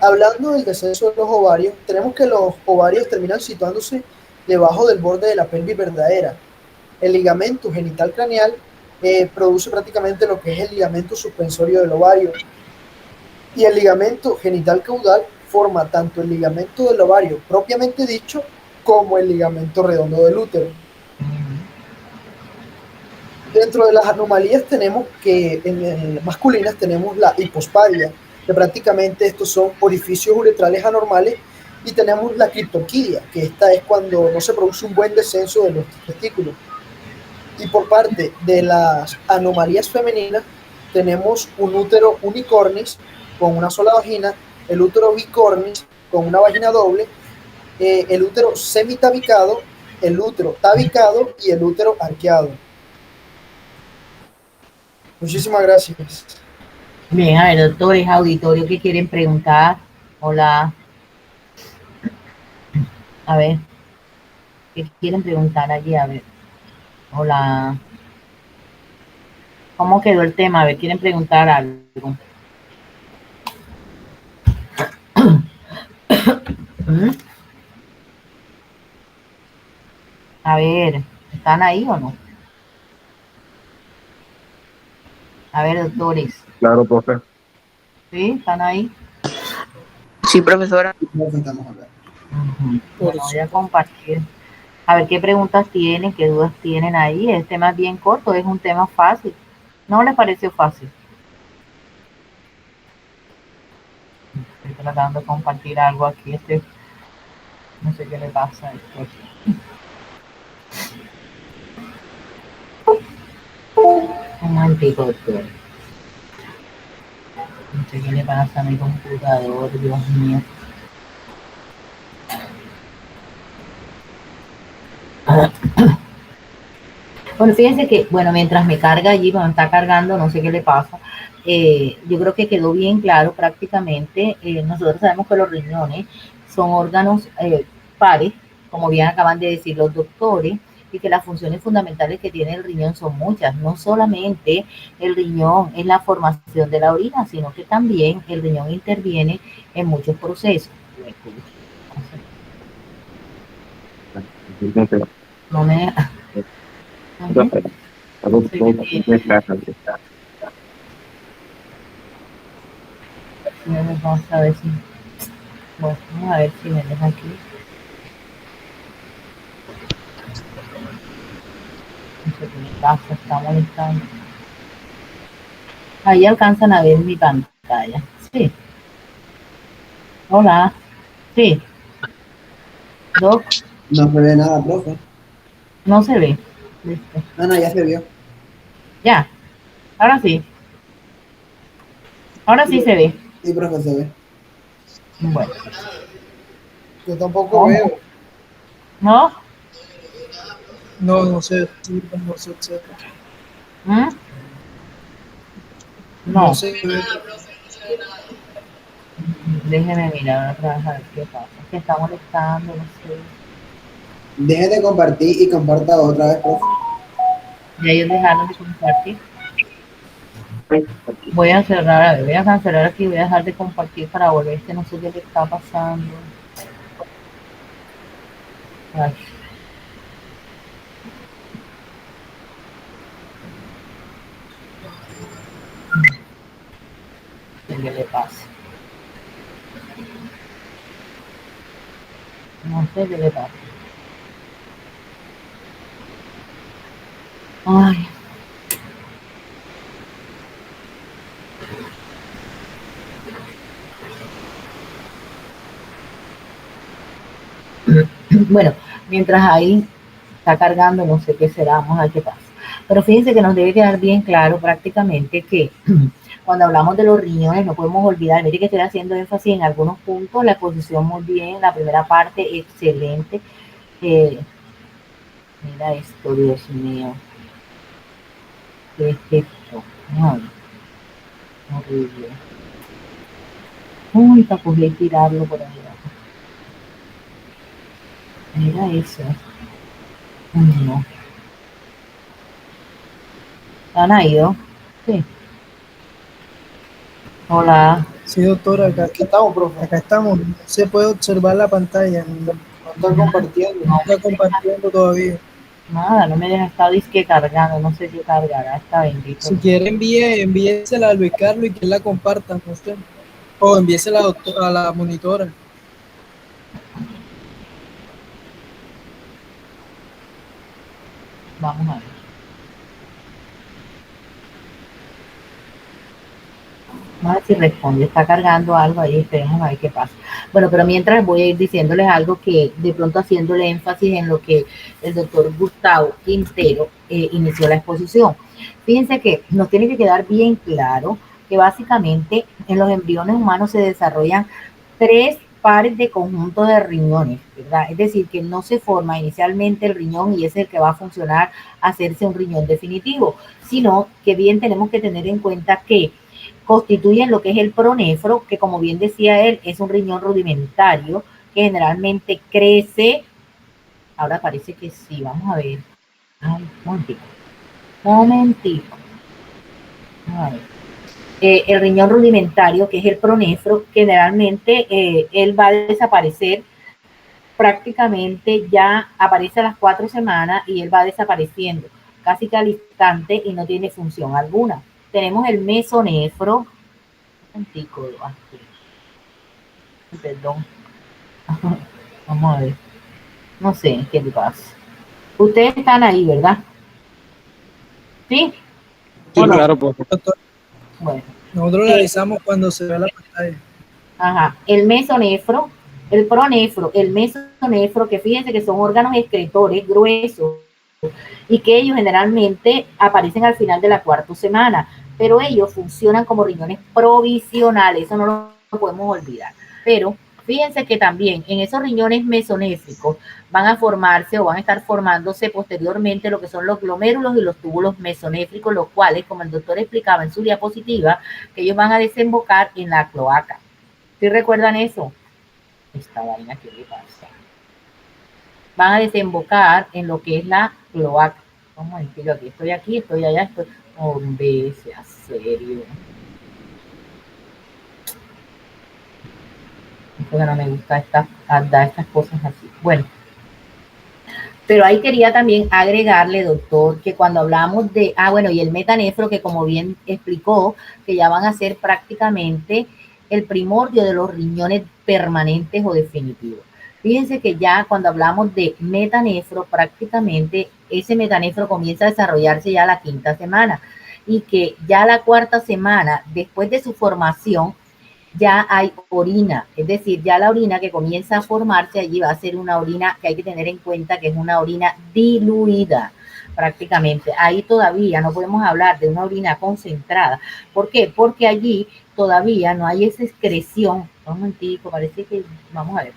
Hablando del descenso de los ovarios, tenemos que los ovarios terminan situándose debajo del borde de la pelvis verdadera. El ligamento genital craneal produce prácticamente lo que es el ligamento suspensorio del ovario, y el ligamento genital caudal forma tanto el ligamento del ovario propiamente dicho como el ligamento redondo del útero. Dentro de las anomalías tenemos que en masculinas tenemos la hipospadia, que prácticamente estos son orificios uretrales anormales, y tenemos la criptorquidia, que esta es cuando no se produce un buen descenso de los testículos. Y por parte de las anomalías femeninas tenemos un útero unicornis con una sola vagina, el útero bicornis con una vagina doble, el útero semitabicado, el útero tabicado y el útero arqueado. Muchísimas gracias. Bien, a ver, doctores, auditorio, ¿qué quieren preguntar? Hola. A ver, ¿qué quieren preguntar allí? A ver. Hola. ¿Cómo quedó el tema? A ver, ¿quieren preguntar algo? ¿Mm? A ver, ¿están ahí o no? A ver, doctores. Claro, profe. ¿Sí? ¿Están ahí? Sí, profesora. Ujú. Bueno, voy a compartir. A ver qué preguntas tienen, qué dudas tienen ahí. El tema es bien corto, es un tema fácil. ¿No les pareció fácil? Estoy tratando de compartir algo aquí. No sé qué le pasa a esto. Un momentito, doctor. No sé qué le pasa a mi computador, Dios mío. Bueno, fíjense que, bueno, mientras me carga allí, cuando está cargando, no sé qué le pasa. Yo creo que quedó bien claro prácticamente. Nosotros sabemos que los riñones son órganos pares, como bien acaban de decir los doctores, y que las funciones fundamentales que tiene el riñón son muchas. No solamente el riñón es la formación de la orina, sino que también el riñón interviene en muchos procesos. No me... Vamos a ver si... Bueno, vamos a ver si me deja aquí. No sé qué me pasa, está molestando. Ahí alcanzan a ver mi pantalla. Sí. Hola. Sí. Doc, No se ve nada, profe. no se ve. Listo. No, ya se vio. Ya. Ahora sí. Ahora sí se ve. Sí, profe, se ve. Bueno. Yo tampoco ¿Cómo? veo. ¿No? No, no se observa. ¿Mm? No No. se ve. Déjeme mirar otra vez a ver qué pasa. Que está molestando, no sé. Deje de compartir y comparta otra vez, profe. Ya ellos dejaron de compartir. Voy a cerrar, a ver, voy a cancelar aquí, voy a dejar de compartir para volver, que no sé qué le está pasando. Ay. ¿Qué le pasa? No sé qué le pasa. Ay. Bueno, mientras ahí está cargando, no sé qué será, vamos a ver qué pasa. Pero fíjense que nos debe quedar bien claro prácticamente que cuando hablamos de los riñones no podemos olvidar, mire que estoy haciendo énfasis en algunos puntos, la exposición muy bien, la primera parte excelente. Mira esto, Dios mío. ¿Qué es esto? Ay, horrible. Uy, para poder tirarlo por ahí. Mira eso. Ay, no. ¿Han ido? Sí. Hola. Sí, doctora, Aquí estamos, profe. acá estamos. No se puede observar la pantalla. No No está compartiendo. está compartiendo todavía. Nada, no me deja estar disque cargando, no sé qué cargará, está bendito. Si quiere, envíesela a Luis Carlos y que él la comparta. No sé. O envíesela a la monitora. Vamos a ver. Vamos a ver si responde. Está cargando algo ahí, esperemos a ver qué pasa. Bueno, pero mientras voy a ir diciéndoles algo que de pronto haciéndole énfasis en lo que el doctor Gustavo Quintero inició la exposición. Fíjense que nos tiene que quedar bien claro que básicamente en los embriones humanos se desarrollan 3 pares de conjuntos de riñones, ¿verdad? Es decir, que no se forma inicialmente el riñón y es el que va a funcionar a hacerse un riñón definitivo, sino que bien tenemos que tener en cuenta que constituyen lo que es el pronéfro, que como bien decía él, es un riñón rudimentario que generalmente crece. Ahora parece que sí, vamos a ver. Ay, momentico. A ver. El riñón rudimentario, que es el pronéfro, generalmente él va a desaparecer prácticamente, ya aparece a las 4 semanas y él va desapareciendo casi que al instante y no tiene función alguna. Tenemos el mesonefro, perdón, vamos a ver, no sé qué le pasa. Ustedes están ahí, ¿verdad? ¿Sí? Sí, ¿O no? claro, pues. Bueno. Nosotros lo realizamos cuando se ve la pantalla. Ajá, el mesonefro, el pronefro, el mesonefro, que fíjense que son órganos excretores gruesos y que ellos generalmente aparecen al final de la 4ª semana, pero ellos funcionan como riñones provisionales, eso no lo podemos olvidar. Pero fíjense que también en esos riñones mesonéfricos van a formarse o van a estar formándose posteriormente lo que son los glomérulos y los túbulos mesonéfricos, los cuales, como el doctor explicaba en su diapositiva, que ellos van a desembocar en la cloaca. ¿Sí recuerdan eso? Esta vaina, ¿qué le pasa? Van a desembocar en lo que es la cloaca. Un momentito, aquí, estoy allá, estoy. Hombre, sea serio. Porque no me gusta dar estas cosas así. Bueno. Pero ahí quería también agregarle, doctor, que cuando hablamos de, bueno, y el metanefro, que como bien explicó, que ya van a ser prácticamente el primordio de los riñones permanentes o definitivos. Fíjense que ya cuando hablamos de metanefro, prácticamente ese metanefro comienza a desarrollarse ya la 5ª semana y que ya la 4ª semana, después de su formación, ya hay orina, es decir, ya la orina que comienza a formarse allí va a ser una orina que hay que tener en cuenta que es una orina diluida prácticamente. Ahí todavía no podemos hablar de una orina concentrada. ¿Por qué? Porque allí todavía no hay esa excreción. Un momentico, parece que, vamos a ver.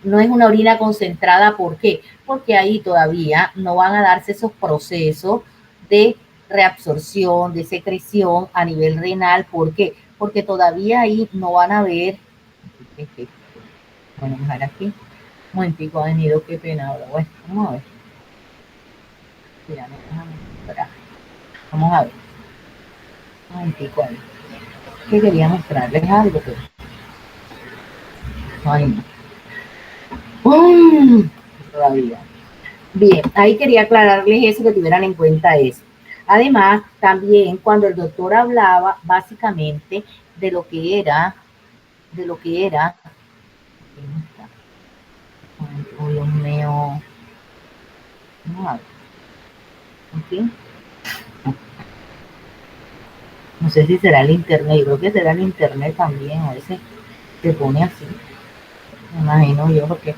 No es una orina concentrada, ¿por qué? Porque ahí todavía no van a darse esos procesos de reabsorción, de secreción a nivel renal. ¿Por qué? Porque todavía ahí no van a ver. Bueno, vamos a ver aquí. Un momentico, ha venido, qué pena ahora. Bueno, vamos a ver. Vamos a ver. Un momentico ahí. Que quería mostrarles algo, pero. Ay, no. Todavía. Bien, ahí quería aclararles eso, que tuvieran en cuenta eso. Además, también cuando el doctor hablaba básicamente de lo que era, oh, Dios mío, no sé si será el internet, yo creo que será el internet también, a veces se pone así, me imagino yo, porque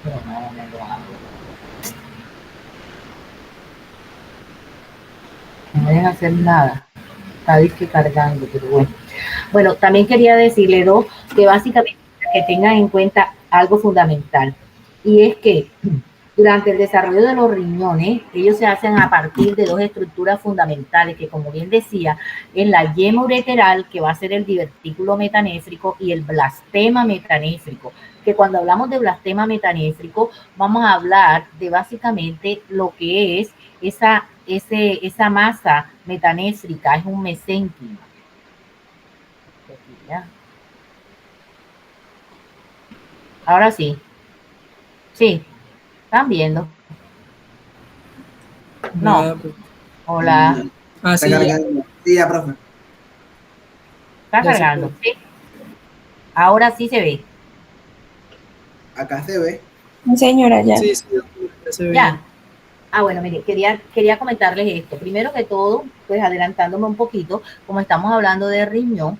pero no me lo hago. No me deja hacer nada, está disque cargando, pero bueno. Bueno, también quería decirle, dos, que básicamente que tengan en cuenta algo fundamental, y es que durante el desarrollo de los riñones, ellos se hacen a partir de 2 estructuras fundamentales, que como bien decía, es la yema ureteral, que va a ser el divertículo metanéfrico, y el blastema metanéfrico, que cuando hablamos de blastema metanéfrico, vamos a hablar de básicamente lo que es esa masa metanéfrica, es un mesénquimo. Ahora sí. Sí. ¿Están viendo? No. Hola. Ah, sí, Sí, ya, profe. Está cargando. Sí. Ahora sí se ve. Acá se ve. Señora, ya. Sí, sí, se ve. Ya. Bueno, mire, quería comentarles esto. Primero que todo, pues adelantándome un poquito, como estamos hablando de riñón,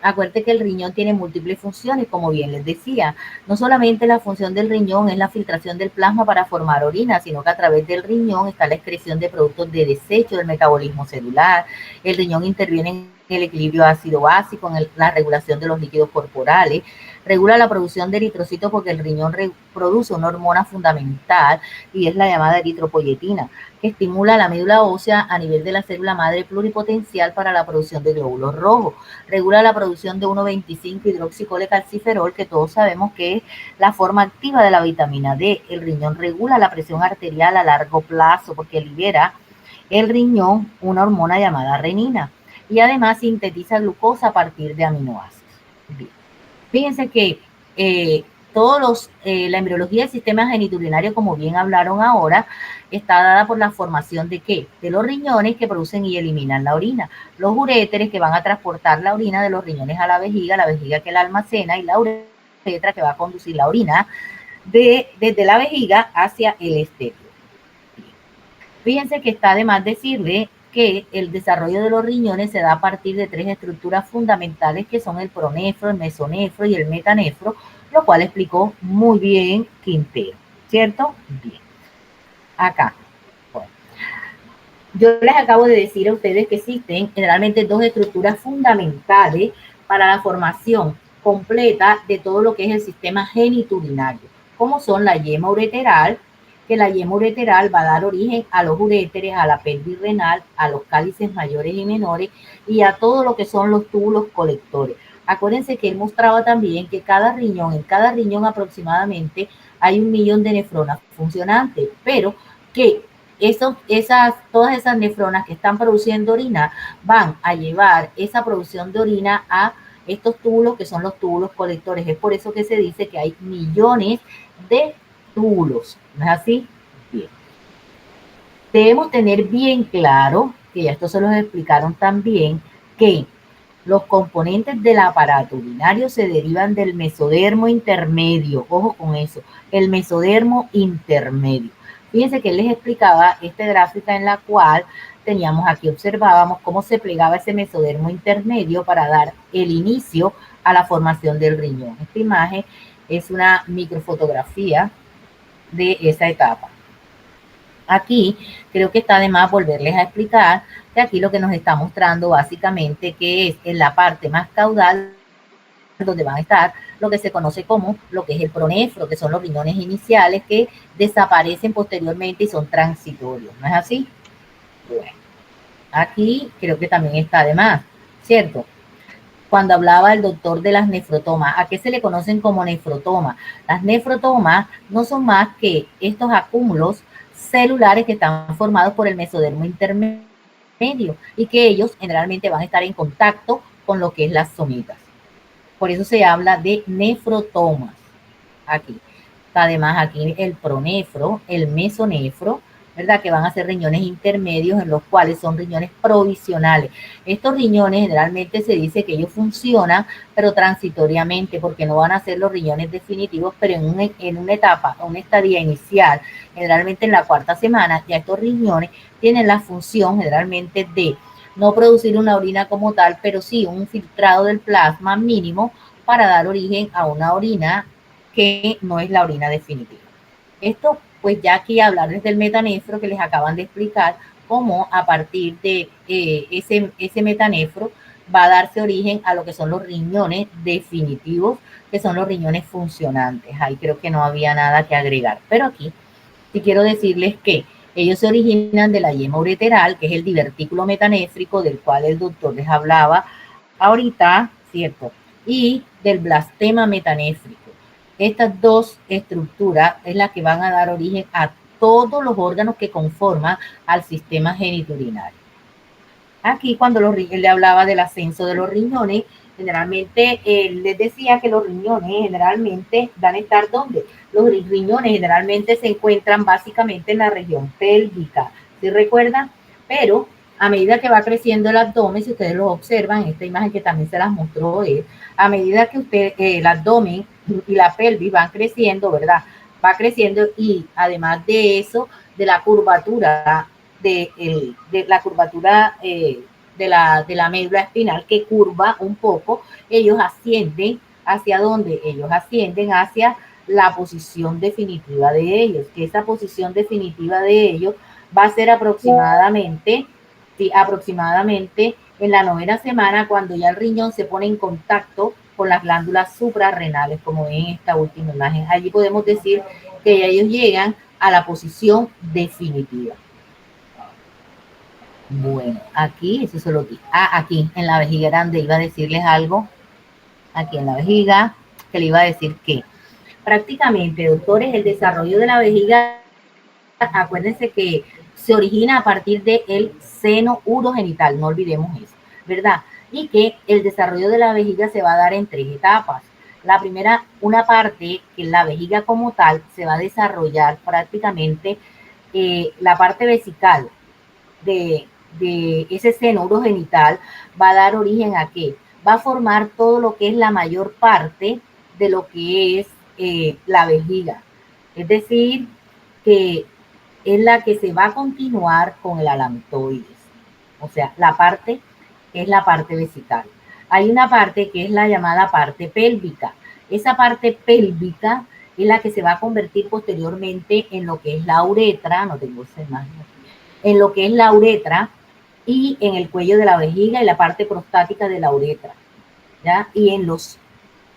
acuérdate que el riñón tiene múltiples funciones, como bien les decía. No solamente la función del riñón es la filtración del plasma para formar orina, sino que a través del riñón está la excreción de productos de desecho del metabolismo celular. El riñón interviene en el equilibrio ácido-básico, en la regulación de los líquidos corporales, regula la producción de eritrocitos porque el riñón produce una hormona fundamental y es la llamada eritropoyetina, que estimula la médula ósea a nivel de la célula madre pluripotencial para la producción de glóbulos rojos. Regula la producción de 1,25 hidroxicolecalciferol, que todos sabemos que es la forma activa de la vitamina D. El riñón regula la presión arterial a largo plazo porque libera el riñón una hormona llamada renina y además sintetiza glucosa a partir de aminoácidos. Bien. Fíjense que la embriología del sistema genitourinario, como bien hablaron ahora, está dada por la formación de ¿qué? De los riñones que producen y eliminan la orina, los uréteres que van a transportar la orina de los riñones a la vejiga que la almacena y la uretra que va a conducir la orina desde la vejiga hacia el estéreo. Fíjense que está de más decirle que el desarrollo de los riñones se da a partir de 3 estructuras fundamentales que son el pronefro, el mesonefro y el metanefro, lo cual explicó muy bien Quintero, ¿cierto? Bien. Acá. Bueno. Yo les acabo de decir a ustedes que existen generalmente 2 estructuras fundamentales para la formación completa de todo lo que es el sistema genitourinario, como son la yema ureteral, que la yema ureteral va a dar origen a los uréteres, a la pelvis renal, a los cálices mayores y menores y a todo lo que son los túbulos colectores. Acuérdense que él mostraba también que en cada riñón aproximadamente hay 1 millón de nefronas funcionantes, pero que todas esas nefronas que están produciendo orina van a llevar esa producción de orina a estos túbulos que son los túbulos colectores. Es por eso que se dice que hay millones de túbulos, ¿no es así? Bien. Debemos tener bien claro, que ya esto se los explicaron también, que los componentes del aparato urinario se derivan del mesodermo intermedio. Ojo con eso, el mesodermo intermedio. Fíjense que les explicaba esta gráfica en la cual teníamos aquí, observábamos cómo se plegaba ese mesodermo intermedio para dar el inicio a la formación del riñón. Esta imagen es una microfotografía de esa etapa. Aquí creo que está de más volverles a explicar que aquí lo que nos está mostrando básicamente que es en la parte más caudal donde van a estar lo que se conoce como lo que es el pronefro, que son los riñones iniciales que desaparecen posteriormente y son transitorios, ¿no es así? Bueno, aquí creo que también está de más, ¿cierto? Cuando hablaba el doctor de las nefrotomas, ¿a qué se le conocen como nefrotomas? Las nefrotomas no son más que estos acúmulos celulares que están formados por el mesodermo intermedio y que ellos generalmente van a estar en contacto con lo que es las somitas. Por eso se habla de nefrotomas. Aquí está además aquí el pronefro, el mesonefro, ¿verdad? Que van a ser riñones intermedios en los cuales son riñones provisionales. Estos riñones generalmente se dice que ellos funcionan, pero transitoriamente, porque no van a ser los riñones definitivos, pero en una etapa, una estadía inicial, generalmente en la 4ª semana, ya estos riñones tienen la función generalmente de no producir una orina como tal, pero sí un filtrado del plasma mínimo para dar origen a una orina que no es la orina definitiva. Esto, pues ya aquí hablar desde el metanefro que les acaban de explicar cómo a partir de ese metanefro va a darse origen a lo que son los riñones definitivos, que son los riñones funcionantes. Ahí creo que no había nada que agregar, pero aquí sí quiero decirles que ellos se originan de la yema ureteral, que es el divertículo metanéfrico del cual el doctor les hablaba ahorita, ¿cierto? Y del blastema metanéfrico. Estas 2 estructuras es la que van a dar origen a todos los órganos que conforman al sistema genitourinario. Aquí cuando le hablaba del ascenso de los riñones, generalmente les decía que los riñones generalmente van a estar ¿dónde? Los riñones generalmente se encuentran básicamente en la región pélvica, ¿sí recuerdan? Pero a medida que va creciendo el abdomen, si ustedes lo observan, esta imagen que también se las mostró él, a medida que el abdomen y la pelvis van creciendo, ¿verdad? Va creciendo y además de eso, de la curvatura de la curvatura de la médula espinal que curva un poco. Ellos ascienden hacia dónde? Ellos ascienden hacia la posición definitiva de ellos, que esa posición definitiva de ellos va a ser aproximadamente, sí, aproximadamente en la 9ª semana, cuando ya el riñón se pone en contacto con las glándulas suprarrenales, como ven en esta última imagen. Allí podemos decir que ellos llegan a la posición definitiva. Bueno, aquí, eso se lo di. Aquí, en la vejiga grande, iba a decirles algo. Aquí en la vejiga, que le iba a decir que prácticamente, doctores, el desarrollo de la vejiga, acuérdense que se origina a partir del seno urogenital, no olvidemos eso, ¿verdad? Y que el desarrollo de la vejiga se va a dar en 3 etapas. La primera, una parte que la vejiga como tal se va a desarrollar prácticamente la parte vesical de ese seno urogenital va a dar origen a qué? Va a formar todo lo que es la mayor parte de lo que es la vejiga. Es decir, que es la que se va a continuar con el alantoides. O sea, la parte es la parte vesical. Hay una parte que es la llamada parte pélvica. Esa parte pélvica es la que se va a convertir posteriormente en lo que es la uretra, no tengo esa imagen, en lo que es la uretra y en el cuello de la vejiga y la parte prostática de la uretra, ¿ya? Y en los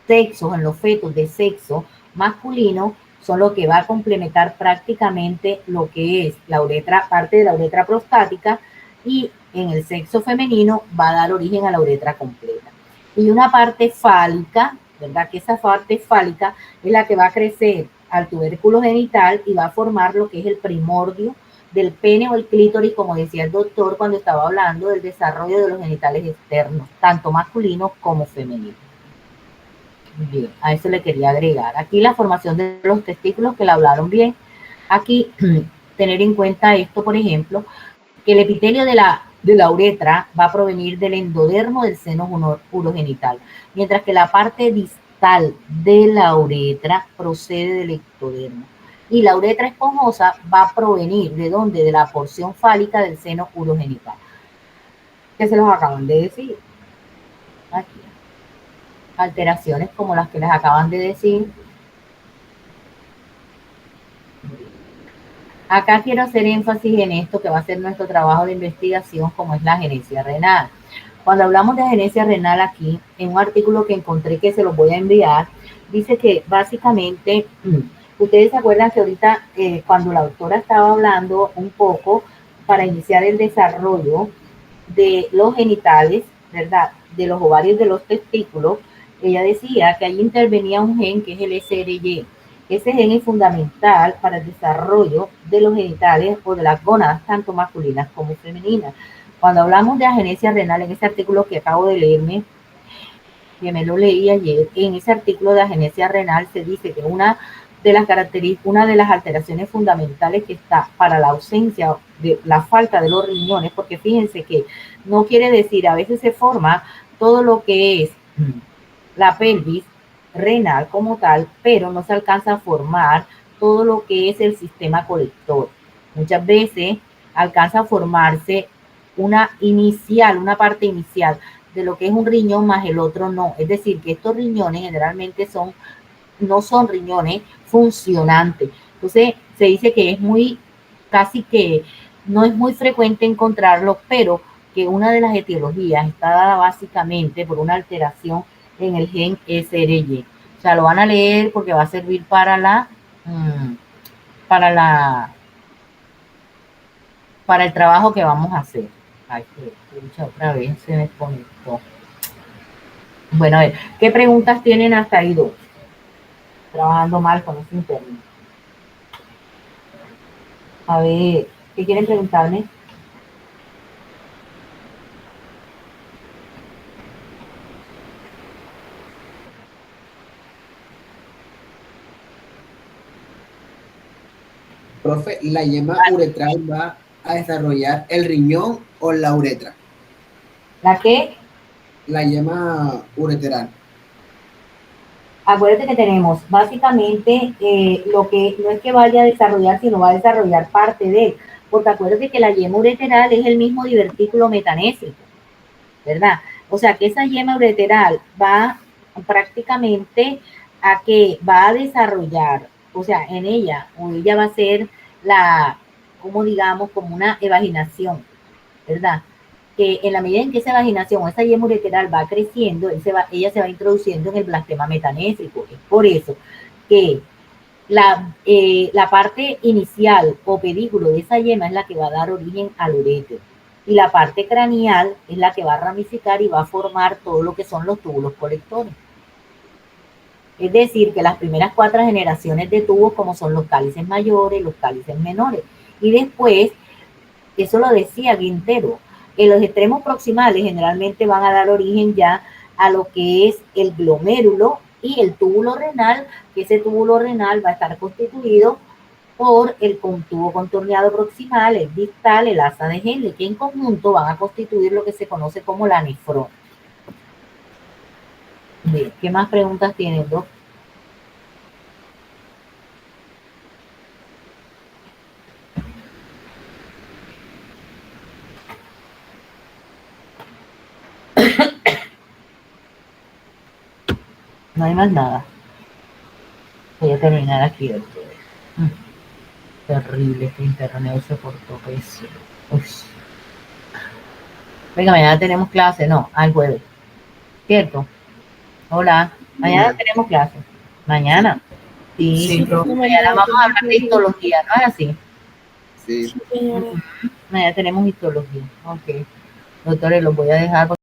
sexos, en los fetos de sexo masculino, son lo que va a complementar prácticamente lo que es la uretra, parte de la uretra prostática, y en el sexo femenino va a dar origen a la uretra completa. Y una parte fálica, ¿verdad? Que esa parte fálica es la que va a crecer al tubérculo genital y va a formar lo que es el primordio del pene o el clítoris, como decía el doctor cuando estaba hablando del desarrollo de los genitales externos, tanto masculinos como femeninos. Bien, a eso le quería agregar. Aquí la formación de los testículos, que la hablaron bien. Aquí tener en cuenta esto, por ejemplo, que el epitelio de la uretra va a provenir del endodermo del seno urogenital, mientras que la parte distal de la uretra procede del ectodermo. Y la uretra esponjosa va a provenir ¿de dónde? De la porción fálica del seno urogenital. ¿Qué se los acaban de decir? Aquí. Alteraciones como las que les acaban de decir. Acá quiero hacer énfasis en esto que va a ser nuestro trabajo de investigación, como es la agenesia renal. Cuando hablamos de agenesia renal aquí, en un artículo que encontré que se los voy a enviar, dice que básicamente, ustedes se acuerdan que ahorita cuando la doctora estaba hablando un poco para iniciar el desarrollo de los genitales, ¿verdad? De los ovarios, de los testículos, ella decía que ahí intervenía un gen que es el SRY. Ese gen es fundamental para el desarrollo de los genitales o de las gónadas, tanto masculinas como femeninas. Cuando hablamos de agenesia renal, en ese artículo que acabo de leerme, que me lo leí ayer, en ese artículo de agenesia renal se dice que una de las alteraciones fundamentales que está para la ausencia de la falta de los riñones, porque fíjense que no quiere decir, a veces se forma todo lo que es la pelvis renal como tal, pero no se alcanza a formar todo lo que es el sistema colector. Muchas veces alcanza a formarse una parte inicial de lo que es un riñón más el otro no. Es decir, que estos riñones generalmente no son riñones funcionantes. Entonces, se dice que es casi que no es muy frecuente encontrarlo, pero que una de las etiologías está dada básicamente por una alteración en el gen SRY. O sea, lo van a leer porque va a servir para el trabajo que vamos a hacer. Ay, otra vez se me conectó. Bueno, a ver, ¿qué preguntas tienen hasta ahí dos? Trabajando mal con ese internet. A ver, ¿qué quieren preguntarme? Profe, ¿la yema uretral va a desarrollar el riñón o la uretra? ¿La qué? La yema uretral. acuérdate que tenemos básicamente lo que no es que vaya a desarrollar, sino va a desarrollar parte de, porque acuérdate que la yema ureteral es el mismo divertículo metanésico, ¿verdad? O sea que esa yema ureteral va prácticamente a que va a desarrollar, o sea, en ella, o ella va a ser la, como digamos, como una evaginación, ¿verdad? Que en la medida en que esa vaginación o esa yema ureteral va creciendo, ella se va introduciendo en el blastema metanésico. Es por eso que la parte inicial o pedículo de esa yema es la que va a dar origen al urétero. Y la parte craneal es la que va a ramificar y va a formar todo lo que son los túbulos colectores. Es decir, que las primeras 4 generaciones de tubos, como son los cálices mayores, los cálices menores. Y después, eso lo decía Quintero, en los extremos proximales generalmente van a dar origen ya a lo que es el glomérulo y el túbulo renal, que ese túbulo renal va a estar constituido por el tubo contorneado proximal, el distal, el asa de Henle, que en conjunto van a constituir lo que se conoce como la nefrona. Bien, ¿qué más preguntas tienen, Doc? No hay más nada. Voy a terminar aquí, doctor. Terrible, este internet se portó pésimo. Venga, mañana tenemos clase, no, al jueves. ¿Cierto? Hola, mañana tenemos clase. Mañana. Sí, mañana vamos a hablar de histología, ¿no es así? Sí. Mañana tenemos histología. Ok. Doctores, los voy a dejar.